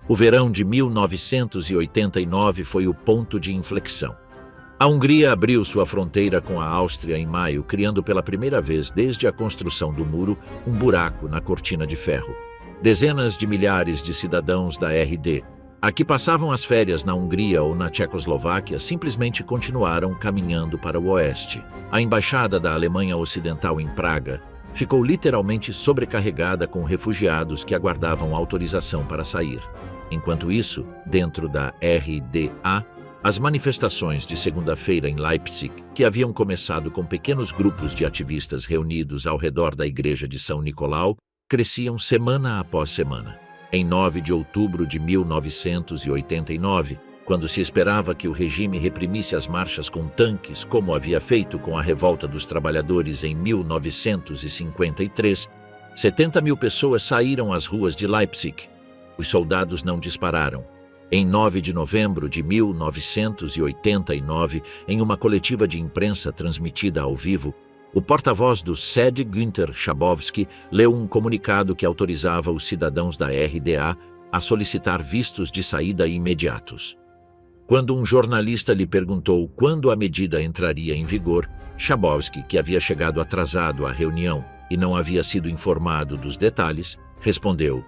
O verão de 1989 foi o ponto de inflexão. A Hungria abriu sua fronteira com a Áustria em maio, criando pela primeira vez desde a construção do muro um buraco na cortina de ferro. Dezenas de milhares de cidadãos da RD, que passavam as férias na Hungria ou na Tchecoslováquia, simplesmente continuaram caminhando para o oeste. A embaixada da Alemanha Ocidental em Praga ficou literalmente sobrecarregada com refugiados que aguardavam autorização para sair. Enquanto isso, dentro da RDA, as manifestações de segunda-feira em Leipzig, que haviam começado com pequenos grupos de ativistas reunidos ao redor da igreja de São Nicolau, cresciam semana após semana. Em 9 de outubro de 1989, quando se esperava que o regime reprimisse as marchas com tanques, como havia feito com a revolta dos trabalhadores em 1953, 70 mil pessoas saíram às ruas de Leipzig. Os soldados não dispararam. Em 9 de novembro de 1989, em uma coletiva de imprensa transmitida ao vivo, o porta-voz do SED, Günther Schabowski, leu um comunicado que autorizava os cidadãos da RDA a solicitar vistos de saída imediatos. Quando um jornalista lhe perguntou quando a medida entraria em vigor, Schabowski, que havia chegado atrasado à reunião e não havia sido informado dos detalhes, respondeu: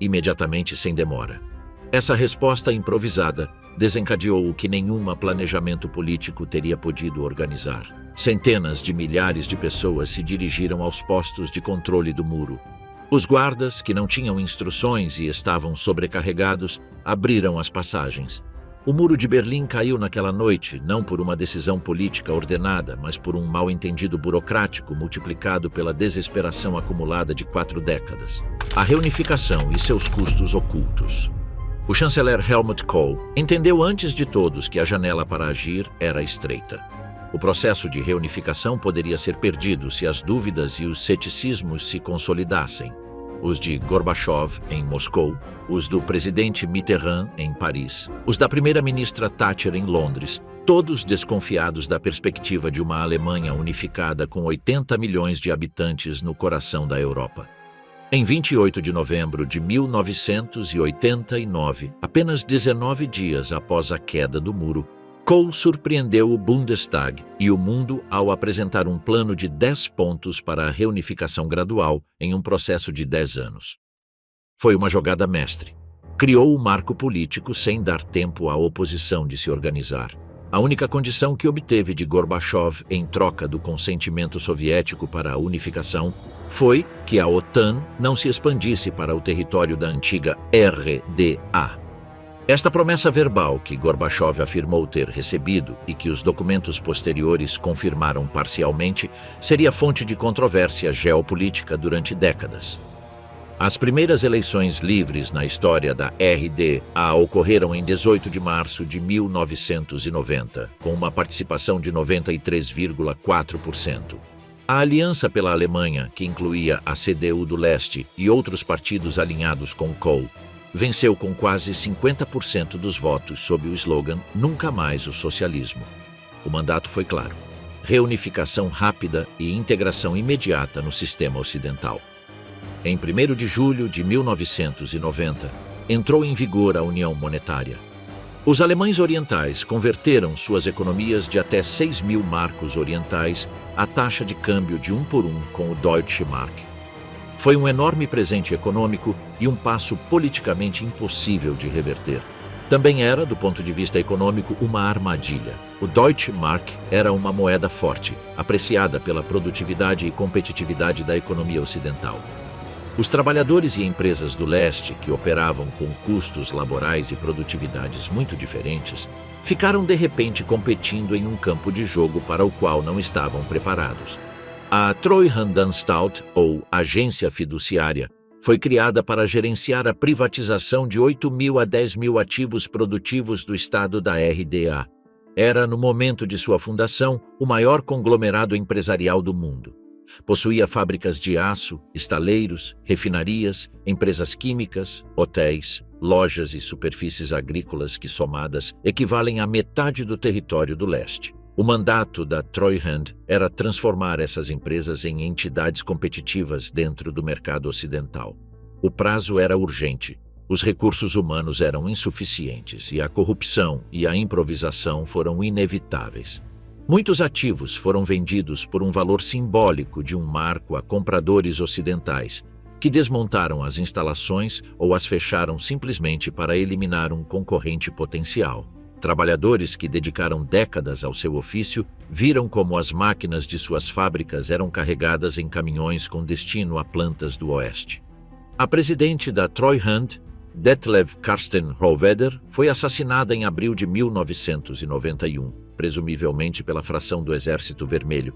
imediatamente, sem demora. Essa resposta improvisada desencadeou o que nenhum planejamento político teria podido organizar. Centenas de milhares de pessoas se dirigiram aos postos de controle do muro. Os guardas, que não tinham instruções e estavam sobrecarregados, abriram as passagens. O muro de Berlim caiu naquela noite, não por uma decisão política ordenada, mas por um mal-entendido burocrático multiplicado pela desesperação acumulada de 4 décadas. A reunificação e seus custos ocultos. O chanceler Helmut Kohl entendeu antes de todos que a janela para agir era estreita. O processo de reunificação poderia ser perdido se as dúvidas e os ceticismos se consolidassem. Os de Gorbachev, em Moscou, os do presidente Mitterrand, em Paris, os da primeira-ministra Thatcher, em Londres, todos desconfiados da perspectiva de uma Alemanha unificada com 80 milhões de habitantes no coração da Europa. Em 28 de novembro de 1989, apenas 19 dias após a queda do muro, Kohl surpreendeu o Bundestag e o mundo ao apresentar um plano de 10 pontos para a reunificação gradual em um processo de 10 anos. Foi uma jogada mestre. Criou o marco político sem dar tempo à oposição de se organizar. A única condição que obteve de Gorbachev em troca do consentimento soviético para a unificação foi que a OTAN não se expandisse para o território da antiga RDA. Esta promessa verbal que Gorbachev afirmou ter recebido e que os documentos posteriores confirmaram parcialmente seria fonte de controvérsia geopolítica durante décadas. As primeiras eleições livres na história da RDA ocorreram em 18 de março de 1990, com uma participação de 93,4%. A Aliança pela Alemanha, que incluía a CDU do Leste e outros partidos alinhados com Kohl, venceu com quase 50% dos votos sob o slogan "Nunca mais o socialismo". O mandato foi claro: reunificação rápida e integração imediata no sistema ocidental. Em 1º de julho de 1990, entrou em vigor a União Monetária. Os alemães orientais converteram suas economias de até 6.000 marcos orientais à taxa de câmbio de 1 por 1 com o Deutsche Mark. Foi um enorme presente econômico e um passo politicamente impossível de reverter. Também era, do ponto de vista econômico, uma armadilha. O Deutsche Mark era uma moeda forte, apreciada pela produtividade e competitividade da economia ocidental. Os trabalhadores e empresas do leste, que operavam com custos laborais e produtividades muito diferentes, ficaram de repente competindo em um campo de jogo para o qual não estavam preparados. A Treuhandanstalt, ou Agência Fiduciária, Foi criada para gerenciar a privatização de 8.000 a 10.000 ativos produtivos do estado da RDA. Era, no momento de sua fundação, o maior conglomerado empresarial do mundo. Possuía fábricas de aço, estaleiros, refinarias, empresas químicas, hotéis, lojas e superfícies agrícolas que, somadas, equivalem à metade do território do leste. O mandato da Treuhand era transformar essas empresas em entidades competitivas dentro do mercado ocidental. O prazo era urgente, os recursos humanos eram insuficientes e a corrupção e a improvisação foram inevitáveis. Muitos ativos foram vendidos por um valor simbólico de um marco a compradores ocidentais, que desmontaram as instalações ou as fecharam simplesmente para eliminar um concorrente potencial. Trabalhadores que dedicaram décadas ao seu ofício viram como as máquinas de suas fábricas eram carregadas em caminhões com destino a plantas do oeste. A presidente da Treuhand, Detlev Karsten Rohwedder, foi assassinada em abril de 1991, presumivelmente pela fração do Exército Vermelho,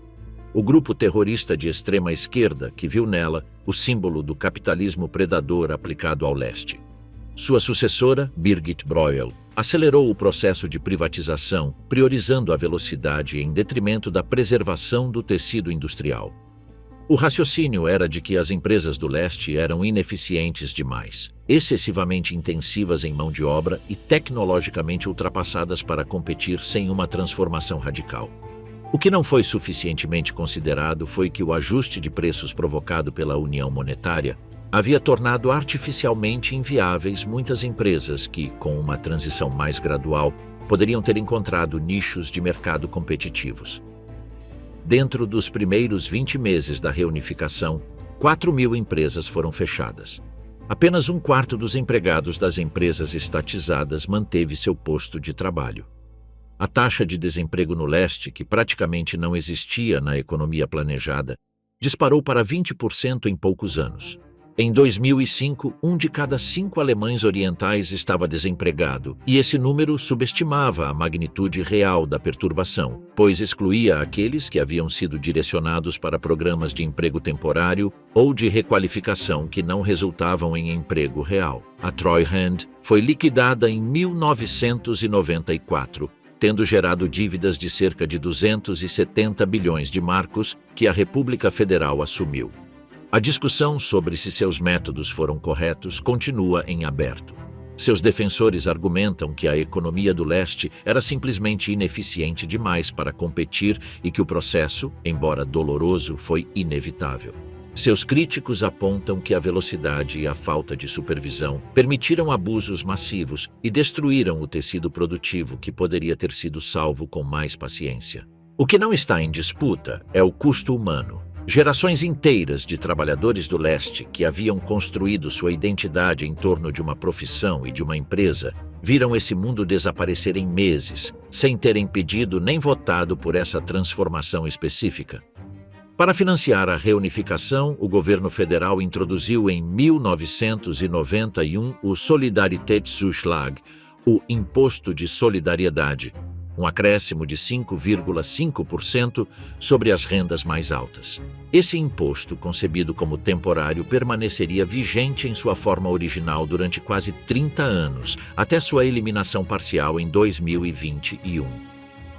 o grupo terrorista de extrema esquerda que viu nela o símbolo do capitalismo predador aplicado ao leste. Sua sucessora, Birgit Breuel, acelerou o processo de privatização, priorizando a velocidade em detrimento da preservação do tecido industrial. O raciocínio era de que as empresas do leste eram ineficientes demais, excessivamente intensivas em mão de obra e tecnologicamente ultrapassadas para competir sem uma transformação radical. O que não foi suficientemente considerado foi que o ajuste de preços provocado pela União Monetária havia tornado artificialmente inviáveis muitas empresas que, com uma transição mais gradual, poderiam ter encontrado nichos de mercado competitivos. Dentro dos primeiros 20 meses da reunificação, 4.000 empresas foram fechadas. Apenas um quarto dos empregados das empresas estatizadas manteve seu posto de trabalho. A taxa de desemprego no leste, que praticamente não existia na economia planejada, disparou para 20% em poucos anos. Em 2005, 1 de cada 5 alemães orientais estava desempregado, e esse número subestimava a magnitude real da perturbação, pois excluía aqueles que haviam sido direcionados para programas de emprego temporário ou de requalificação que não resultavam em emprego real. A Treuhand foi liquidada em 1994, tendo gerado dívidas de cerca de 270 bilhões de marcos que a República Federal assumiu. A discussão sobre se seus métodos foram corretos continua em aberto. Seus defensores argumentam que a economia do leste era simplesmente ineficiente demais para competir e que o processo, embora doloroso, foi inevitável. Seus críticos apontam que a velocidade e a falta de supervisão permitiram abusos massivos e destruíram o tecido produtivo que poderia ter sido salvo com mais paciência. O que não está em disputa é o custo humano. Gerações inteiras de trabalhadores do leste que haviam construído sua identidade em torno de uma profissão e de uma empresa viram esse mundo desaparecer em meses, sem terem pedido nem votado por essa transformação específica. Para financiar a reunificação, o governo federal introduziu em 1991 o Solidaritätszuschlag, o Imposto de Solidariedade, um acréscimo de 5,5% sobre as rendas mais altas. Esse imposto, concebido como temporário, permaneceria vigente em sua forma original durante quase 30 anos, até sua eliminação parcial em 2021.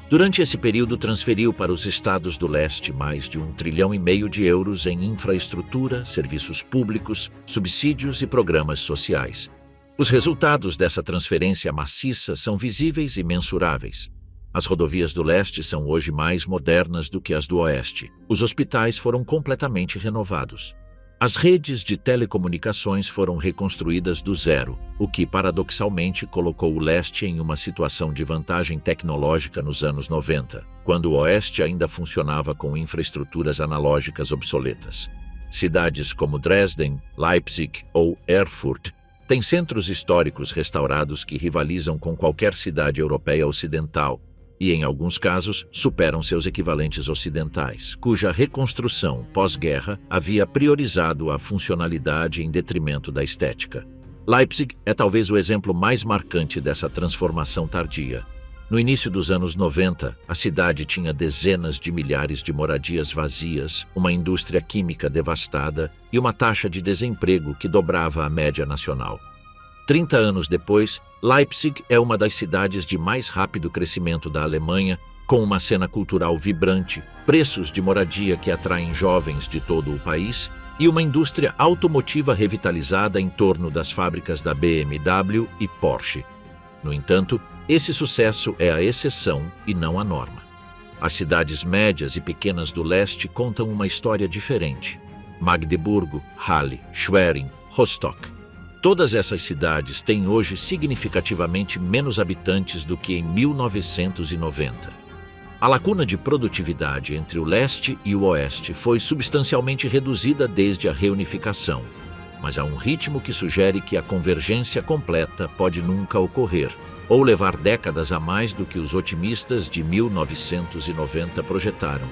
Durante esse período, transferiu para os estados do leste mais de 1,5 trilhão de euros em infraestrutura, serviços públicos, subsídios e programas sociais. Os resultados dessa transferência maciça são visíveis e mensuráveis. As rodovias do leste são hoje mais modernas do que as do oeste. Os hospitais foram completamente renovados. As redes de telecomunicações foram reconstruídas do zero, o que paradoxalmente colocou o leste em uma situação de vantagem tecnológica nos anos 90, quando o oeste ainda funcionava com infraestruturas analógicas obsoletas. Cidades como Dresden, Leipzig ou Erfurt têm centros históricos restaurados que rivalizam com qualquer cidade europeia ocidental, e, em alguns casos, superam seus equivalentes ocidentais, cuja reconstrução pós-guerra havia priorizado a funcionalidade em detrimento da estética. Leipzig é talvez o exemplo mais marcante dessa transformação tardia. No início dos anos 90, a cidade tinha dezenas de milhares de moradias vazias, uma indústria química devastada e uma taxa de desemprego que dobrava a média nacional. 30 anos depois, Leipzig é uma das cidades de mais rápido crescimento da Alemanha, com uma cena cultural vibrante, preços de moradia que atraem jovens de todo o país e uma indústria automotiva revitalizada em torno das fábricas da BMW e Porsche. No entanto, esse sucesso é a exceção e não a norma. As cidades médias e pequenas do leste contam uma história diferente. Magdeburgo, Halle, Schwerin, Rostock. Todas essas cidades têm hoje significativamente menos habitantes do que em 1990. A lacuna de produtividade entre o leste e o oeste foi substancialmente reduzida desde a reunificação, mas há um ritmo que sugere que a convergência completa pode nunca ocorrer, ou levar décadas a mais do que os otimistas de 1990 projetaram.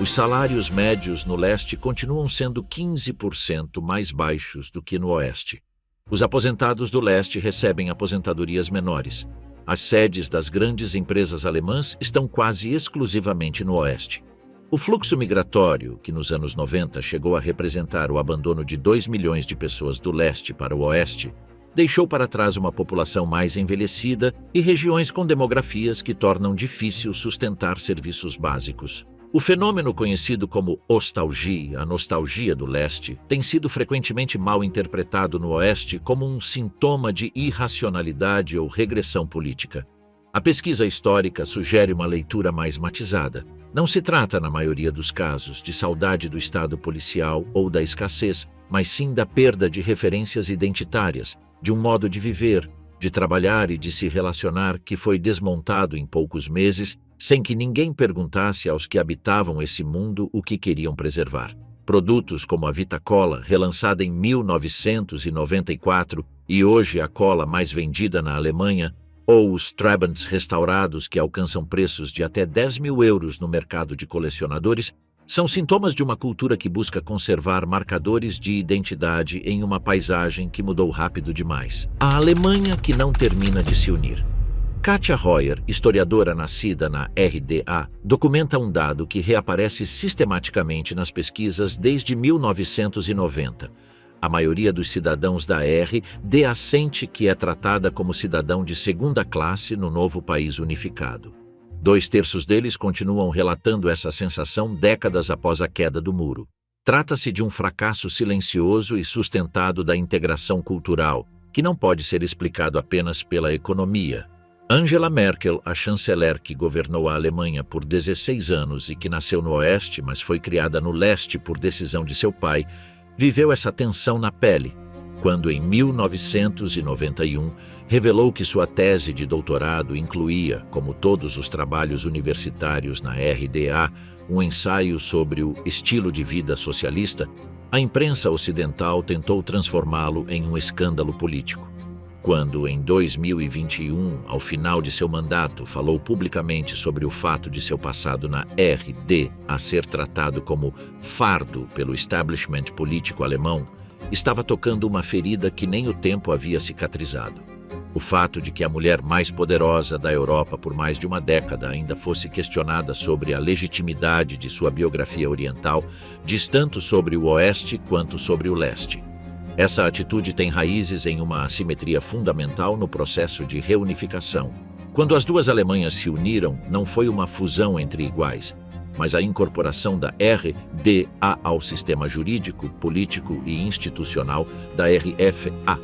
Os salários médios no leste continuam sendo 15% mais baixos do que no oeste. Os aposentados do leste recebem aposentadorias menores. As sedes das grandes empresas alemãs estão quase exclusivamente no oeste. O fluxo migratório, que nos anos 90 chegou a representar o abandono de 2 milhões de pessoas do leste para o oeste, deixou para trás uma população mais envelhecida e regiões com demografias que tornam difícil sustentar serviços básicos. O fenômeno conhecido como ostalgia, a nostalgia do leste, tem sido frequentemente mal interpretado no oeste como um sintoma de irracionalidade ou regressão política. A pesquisa histórica sugere uma leitura mais matizada. Não se trata, na maioria dos casos, de saudade do estado policial ou da escassez, mas sim da perda de referências identitárias, de um modo de viver, de trabalhar e de se relacionar que foi desmontado em poucos meses, sem que ninguém perguntasse aos que habitavam esse mundo o que queriam preservar. Produtos como a Vita Cola, relançada em 1994 e hoje a cola mais vendida na Alemanha, ou os Trabants restaurados que alcançam preços de até 10 mil euros no mercado de colecionadores, são sintomas de uma cultura que busca conservar marcadores de identidade em uma paisagem que mudou rápido demais. A Alemanha que não termina de se unir. Katia Royer, historiadora nascida na RDA, documenta um dado que reaparece sistematicamente nas pesquisas desde 1990. A maioria dos cidadãos da RDA sente que é tratada como cidadão de segunda classe no novo país unificado. 2/3 deles continuam relatando essa sensação décadas após a queda do muro. Trata-se de um fracasso silencioso e sustentado da integração cultural, que não pode ser explicado apenas pela economia. Angela Merkel, a chanceler que governou a Alemanha por 16 anos e que nasceu no oeste, mas foi criada no leste por decisão de seu pai, viveu essa tensão na pele, quando em 1991 revelou que sua tese de doutorado incluía, como todos os trabalhos universitários na RDA, um ensaio sobre o estilo de vida socialista. A imprensa ocidental tentou transformá-lo em um escândalo político. Quando, em 2021, ao final de seu mandato, falou publicamente sobre o fato de seu passado na RDA ser tratado como fardo pelo establishment político alemão, estava tocando uma ferida que nem o tempo havia cicatrizado. O fato de que a mulher mais poderosa da Europa por mais de uma década ainda fosse questionada sobre a legitimidade de sua biografia oriental diz tanto sobre o oeste quanto sobre o leste. Essa atitude tem raízes em uma assimetria fundamental no processo de reunificação. Quando as duas Alemanhas se uniram, não foi uma fusão entre iguais, mas a incorporação da RDA ao sistema jurídico, político e institucional da RFA.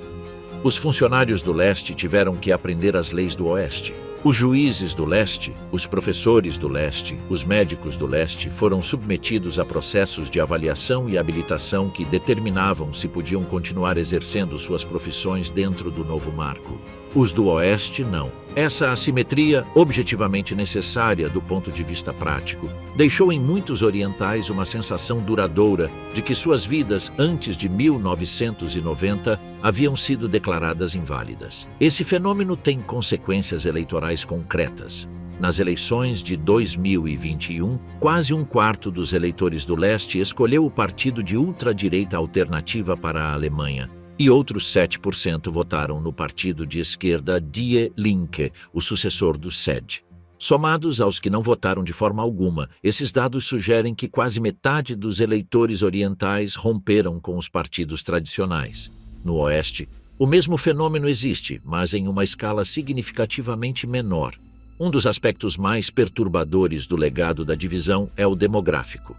Os funcionários do leste tiveram que aprender as leis do oeste. Os juízes do leste, os professores do leste, os médicos do leste foram submetidos a processos de avaliação e habilitação que determinavam se podiam continuar exercendo suas profissões dentro do novo marco. Os do oeste, não. Essa assimetria, objetivamente necessária do ponto de vista prático, deixou em muitos orientais uma sensação duradoura de que suas vidas antes de 1990 haviam sido declaradas inválidas. Esse fenômeno tem consequências eleitorais concretas. Nas eleições de 2021, quase 1/4 dos eleitores do leste escolheu o partido de ultradireita alternativa para a Alemanha, e outros 7% votaram no partido de esquerda Die Linke, o sucessor do SED. Somados aos que não votaram de forma alguma, esses dados sugerem que quase metade dos eleitores orientais romperam com os partidos tradicionais. No Oeste, o mesmo fenômeno existe, mas em uma escala significativamente menor. Um dos aspectos mais perturbadores do legado da divisão é o demográfico.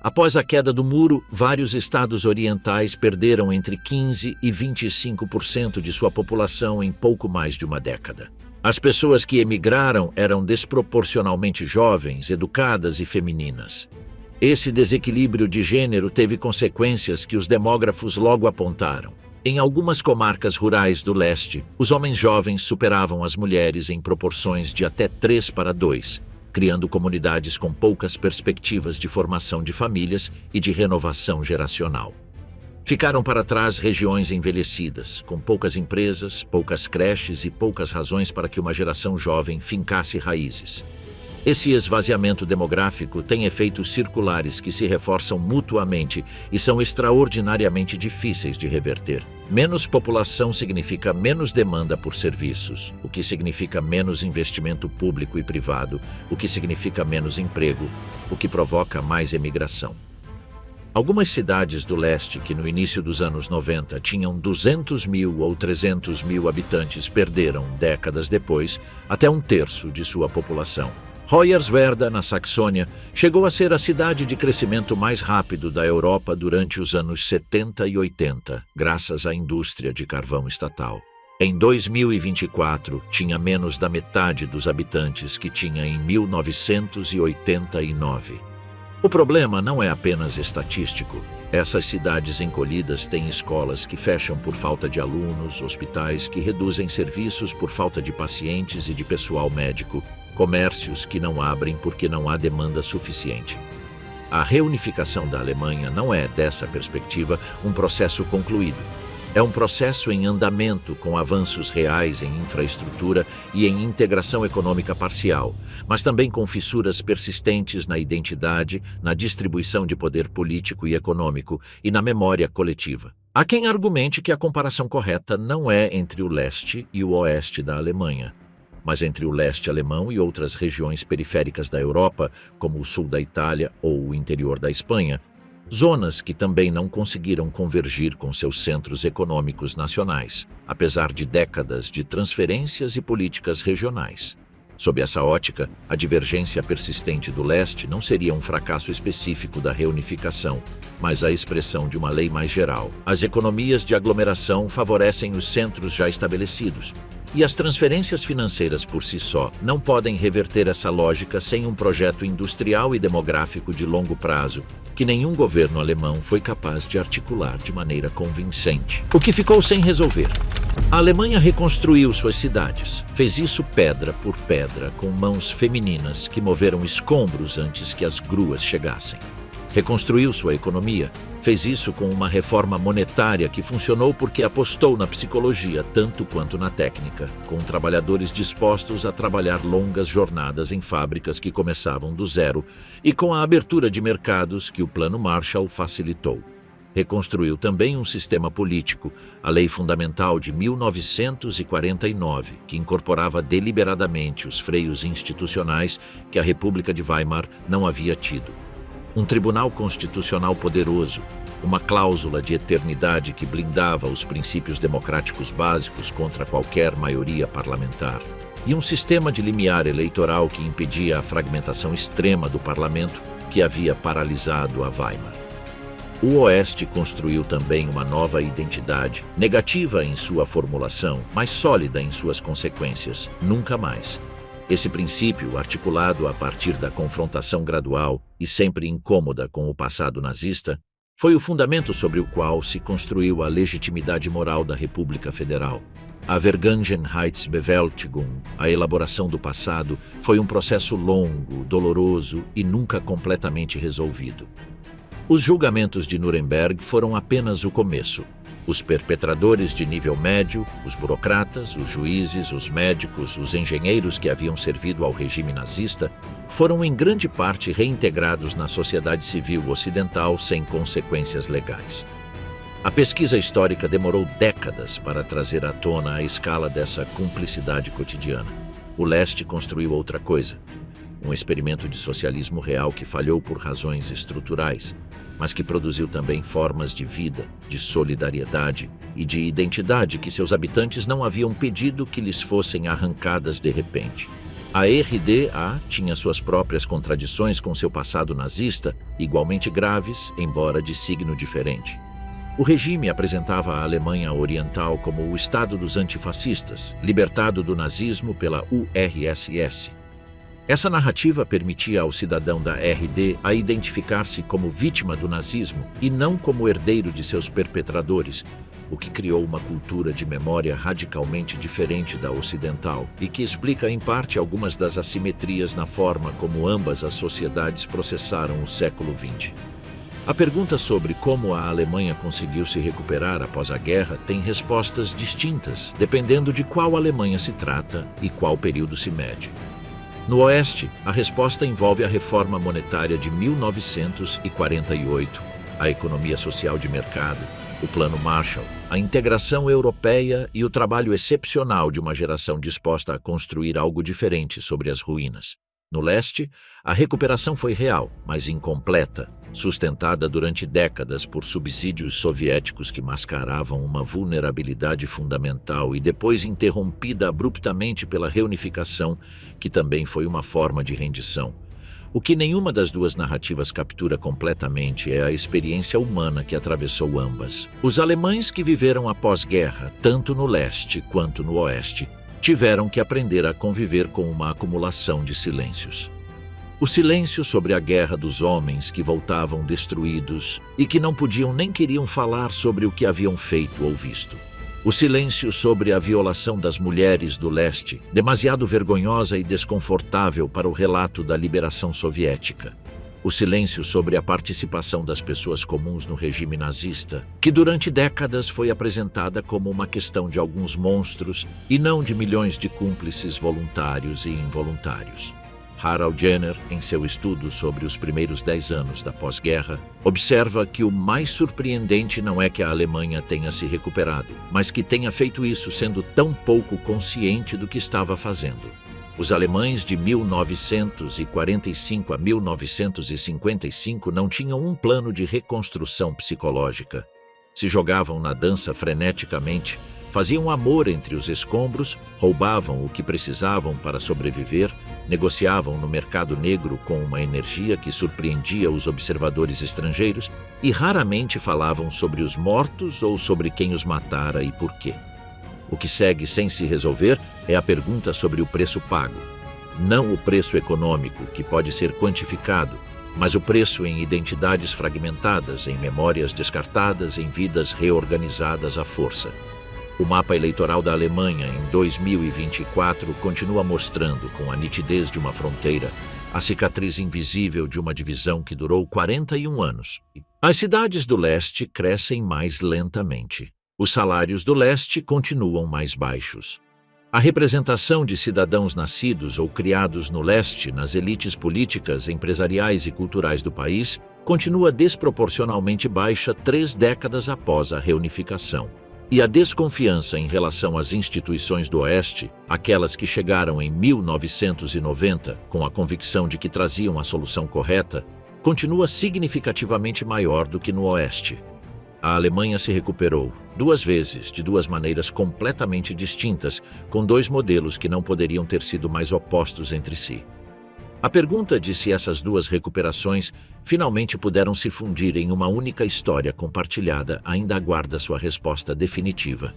Após a queda do muro, vários estados orientais perderam entre 15% e 25% de sua população em pouco mais de uma década. As pessoas que emigraram eram desproporcionalmente jovens, educadas e femininas. Esse desequilíbrio de gênero teve consequências que os demógrafos logo apontaram. Em algumas comarcas rurais do leste, os homens jovens superavam as mulheres em proporções de até 3:2, criando comunidades com poucas perspectivas de formação de famílias e de renovação geracional. Ficaram para trás regiões envelhecidas, com poucas empresas, poucas creches e poucas razões para que uma geração jovem fincasse raízes. Esse esvaziamento demográfico tem efeitos circulares que se reforçam mutuamente e são extraordinariamente difíceis de reverter. Menos população significa menos demanda por serviços, o que significa menos investimento público e privado, o que significa menos emprego, o que provoca mais emigração. Algumas cidades do leste que no início dos anos 90 tinham 200 mil ou 300 mil habitantes perderam, décadas depois, até 1/3 de sua população. Hoyerswerda, na Saxônia, chegou a ser a cidade de crescimento mais rápido da Europa durante os anos 70 e 80, graças à indústria de carvão estatal. Em 2024, tinha menos da metade dos habitantes que tinha em 1989. O problema não é apenas estatístico. Essas cidades encolhidas têm escolas que fecham por falta de alunos, hospitais que reduzem serviços por falta de pacientes e de pessoal médico, comércios que não abrem porque não há demanda suficiente. A reunificação da Alemanha não é, dessa perspectiva, um processo concluído. É um processo em andamento com avanços reais em infraestrutura e em integração econômica parcial, mas também com fissuras persistentes na identidade, na distribuição de poder político e econômico e na memória coletiva. Há quem argumente que a comparação correta não é entre o leste e o oeste da Alemanha, mas entre o leste alemão e outras regiões periféricas da Europa, como o sul da Itália ou o interior da Espanha, zonas que também não conseguiram convergir com seus centros econômicos nacionais, apesar de décadas de transferências e políticas regionais. Sob essa ótica, a divergência persistente do leste não seria um fracasso específico da reunificação, mas a expressão de uma lei mais geral. As economias de aglomeração favorecem os centros já estabelecidos, e as transferências financeiras por si só não podem reverter essa lógica sem um projeto industrial e demográfico de longo prazo, que nenhum governo alemão foi capaz de articular de maneira convincente. O que ficou sem resolver? A Alemanha reconstruiu suas cidades. Fez isso pedra por pedra, com mãos femininas que moveram escombros antes que as gruas chegassem. Reconstruiu sua economia. Fez isso com uma reforma monetária que funcionou porque apostou na psicologia tanto quanto na técnica, com trabalhadores dispostos a trabalhar longas jornadas em fábricas que começavam do zero e com a abertura de mercados que o Plano Marshall facilitou. Reconstruiu também um sistema político, a Lei Fundamental de 1949, que incorporava deliberadamente os freios institucionais que a República de Weimar não havia tido. Um tribunal constitucional poderoso, uma cláusula de eternidade que blindava os princípios democráticos básicos contra qualquer maioria parlamentar, e um sistema de limiar eleitoral que impedia a fragmentação extrema do parlamento que havia paralisado a Weimar. O Oeste construiu também uma nova identidade, negativa em sua formulação, mas sólida em suas consequências. Nunca mais. Esse princípio, articulado a partir da confrontação gradual e sempre incômoda com o passado nazista, foi o fundamento sobre o qual se construiu a legitimidade moral da República Federal. A Vergangenheitsbewältigung, a elaboração do passado, foi um processo longo, doloroso e nunca completamente resolvido. Os julgamentos de Nuremberg foram apenas o começo. Os perpetradores de nível médio, os burocratas, os juízes, os médicos, os engenheiros que haviam servido ao regime nazista, foram em grande parte reintegrados na sociedade civil ocidental sem consequências legais. A pesquisa histórica demorou décadas para trazer à tona a escala dessa cumplicidade cotidiana. O leste construiu outra coisa. Um experimento de socialismo real que falhou por razões estruturais, mas que produziu também formas de vida, de solidariedade e de identidade que seus habitantes não haviam pedido que lhes fossem arrancadas de repente. A RDA tinha suas próprias contradições com seu passado nazista, igualmente graves, embora de signo diferente. O regime apresentava a Alemanha Oriental como o estado dos antifascistas, libertado do nazismo pela URSS. Essa narrativa permitia ao cidadão da RD a identificar-se como vítima do nazismo e não como herdeiro de seus perpetradores, o que criou uma cultura de memória radicalmente diferente da ocidental e que explica em parte algumas das assimetrias na forma como ambas as sociedades processaram o século XX. A pergunta sobre como a Alemanha conseguiu se recuperar após a guerra tem respostas distintas, dependendo de qual Alemanha se trata e qual período se mede. No Oeste, a resposta envolve a reforma monetária de 1948, a economia social de mercado, o Plano Marshall, a integração europeia e o trabalho excepcional de uma geração disposta a construir algo diferente sobre as ruínas. No Leste, a recuperação foi real, mas incompleta, sustentada durante décadas por subsídios soviéticos que mascaravam uma vulnerabilidade fundamental e depois interrompida abruptamente pela reunificação, que também foi uma forma de rendição. O que nenhuma das duas narrativas captura completamente é a experiência humana que atravessou ambas. Os alemães que viveram a pós-guerra, tanto no Leste quanto no Oeste, tiveram que aprender a conviver com uma acumulação de silêncios. O silêncio sobre a guerra dos homens que voltavam destruídos e que não podiam nem queriam falar sobre o que haviam feito ou visto. O silêncio sobre a violação das mulheres do leste, demasiado vergonhosa e desconfortável para o relato da liberação soviética. O silêncio sobre a participação das pessoas comuns no regime nazista, que durante décadas foi apresentada como uma questão de alguns monstros e não de milhões de cúmplices voluntários e involuntários. Harald Jenner, em seu estudo sobre os primeiros 10 anos da pós-guerra, observa que o mais surpreendente não é que a Alemanha tenha se recuperado, mas que tenha feito isso sendo tão pouco consciente do que estava fazendo. Os alemães de 1945 a 1955 não tinham um plano de reconstrução psicológica. Se jogavam na dança freneticamente, faziam amor entre os escombros, roubavam o que precisavam para sobreviver, negociavam no mercado negro com uma energia que surpreendia os observadores estrangeiros e raramente falavam sobre os mortos ou sobre quem os matara e por quê. O que segue sem se resolver é a pergunta sobre o preço pago. Não o preço econômico, que pode ser quantificado, mas o preço em identidades fragmentadas, em memórias descartadas, em vidas reorganizadas à força. O mapa eleitoral da Alemanha em 2024 continua mostrando, com a nitidez de uma fronteira, a cicatriz invisível de uma divisão que durou 41 anos. As cidades do leste crescem mais lentamente. Os salários do leste continuam mais baixos. A representação de cidadãos nascidos ou criados no leste nas elites políticas, empresariais e culturais do país continua desproporcionalmente baixa 3 décadas após a reunificação. E a desconfiança em relação às instituições do Oeste, aquelas que chegaram em 1990 com a convicção de que traziam a solução correta, continua significativamente maior do que no Oeste. A Alemanha se recuperou 2 vezes, de 2 maneiras completamente distintas, com 2 modelos que não poderiam ter sido mais opostos entre si. A pergunta de se essas 2 recuperações finalmente puderam se fundir em uma única história compartilhada ainda aguarda sua resposta definitiva.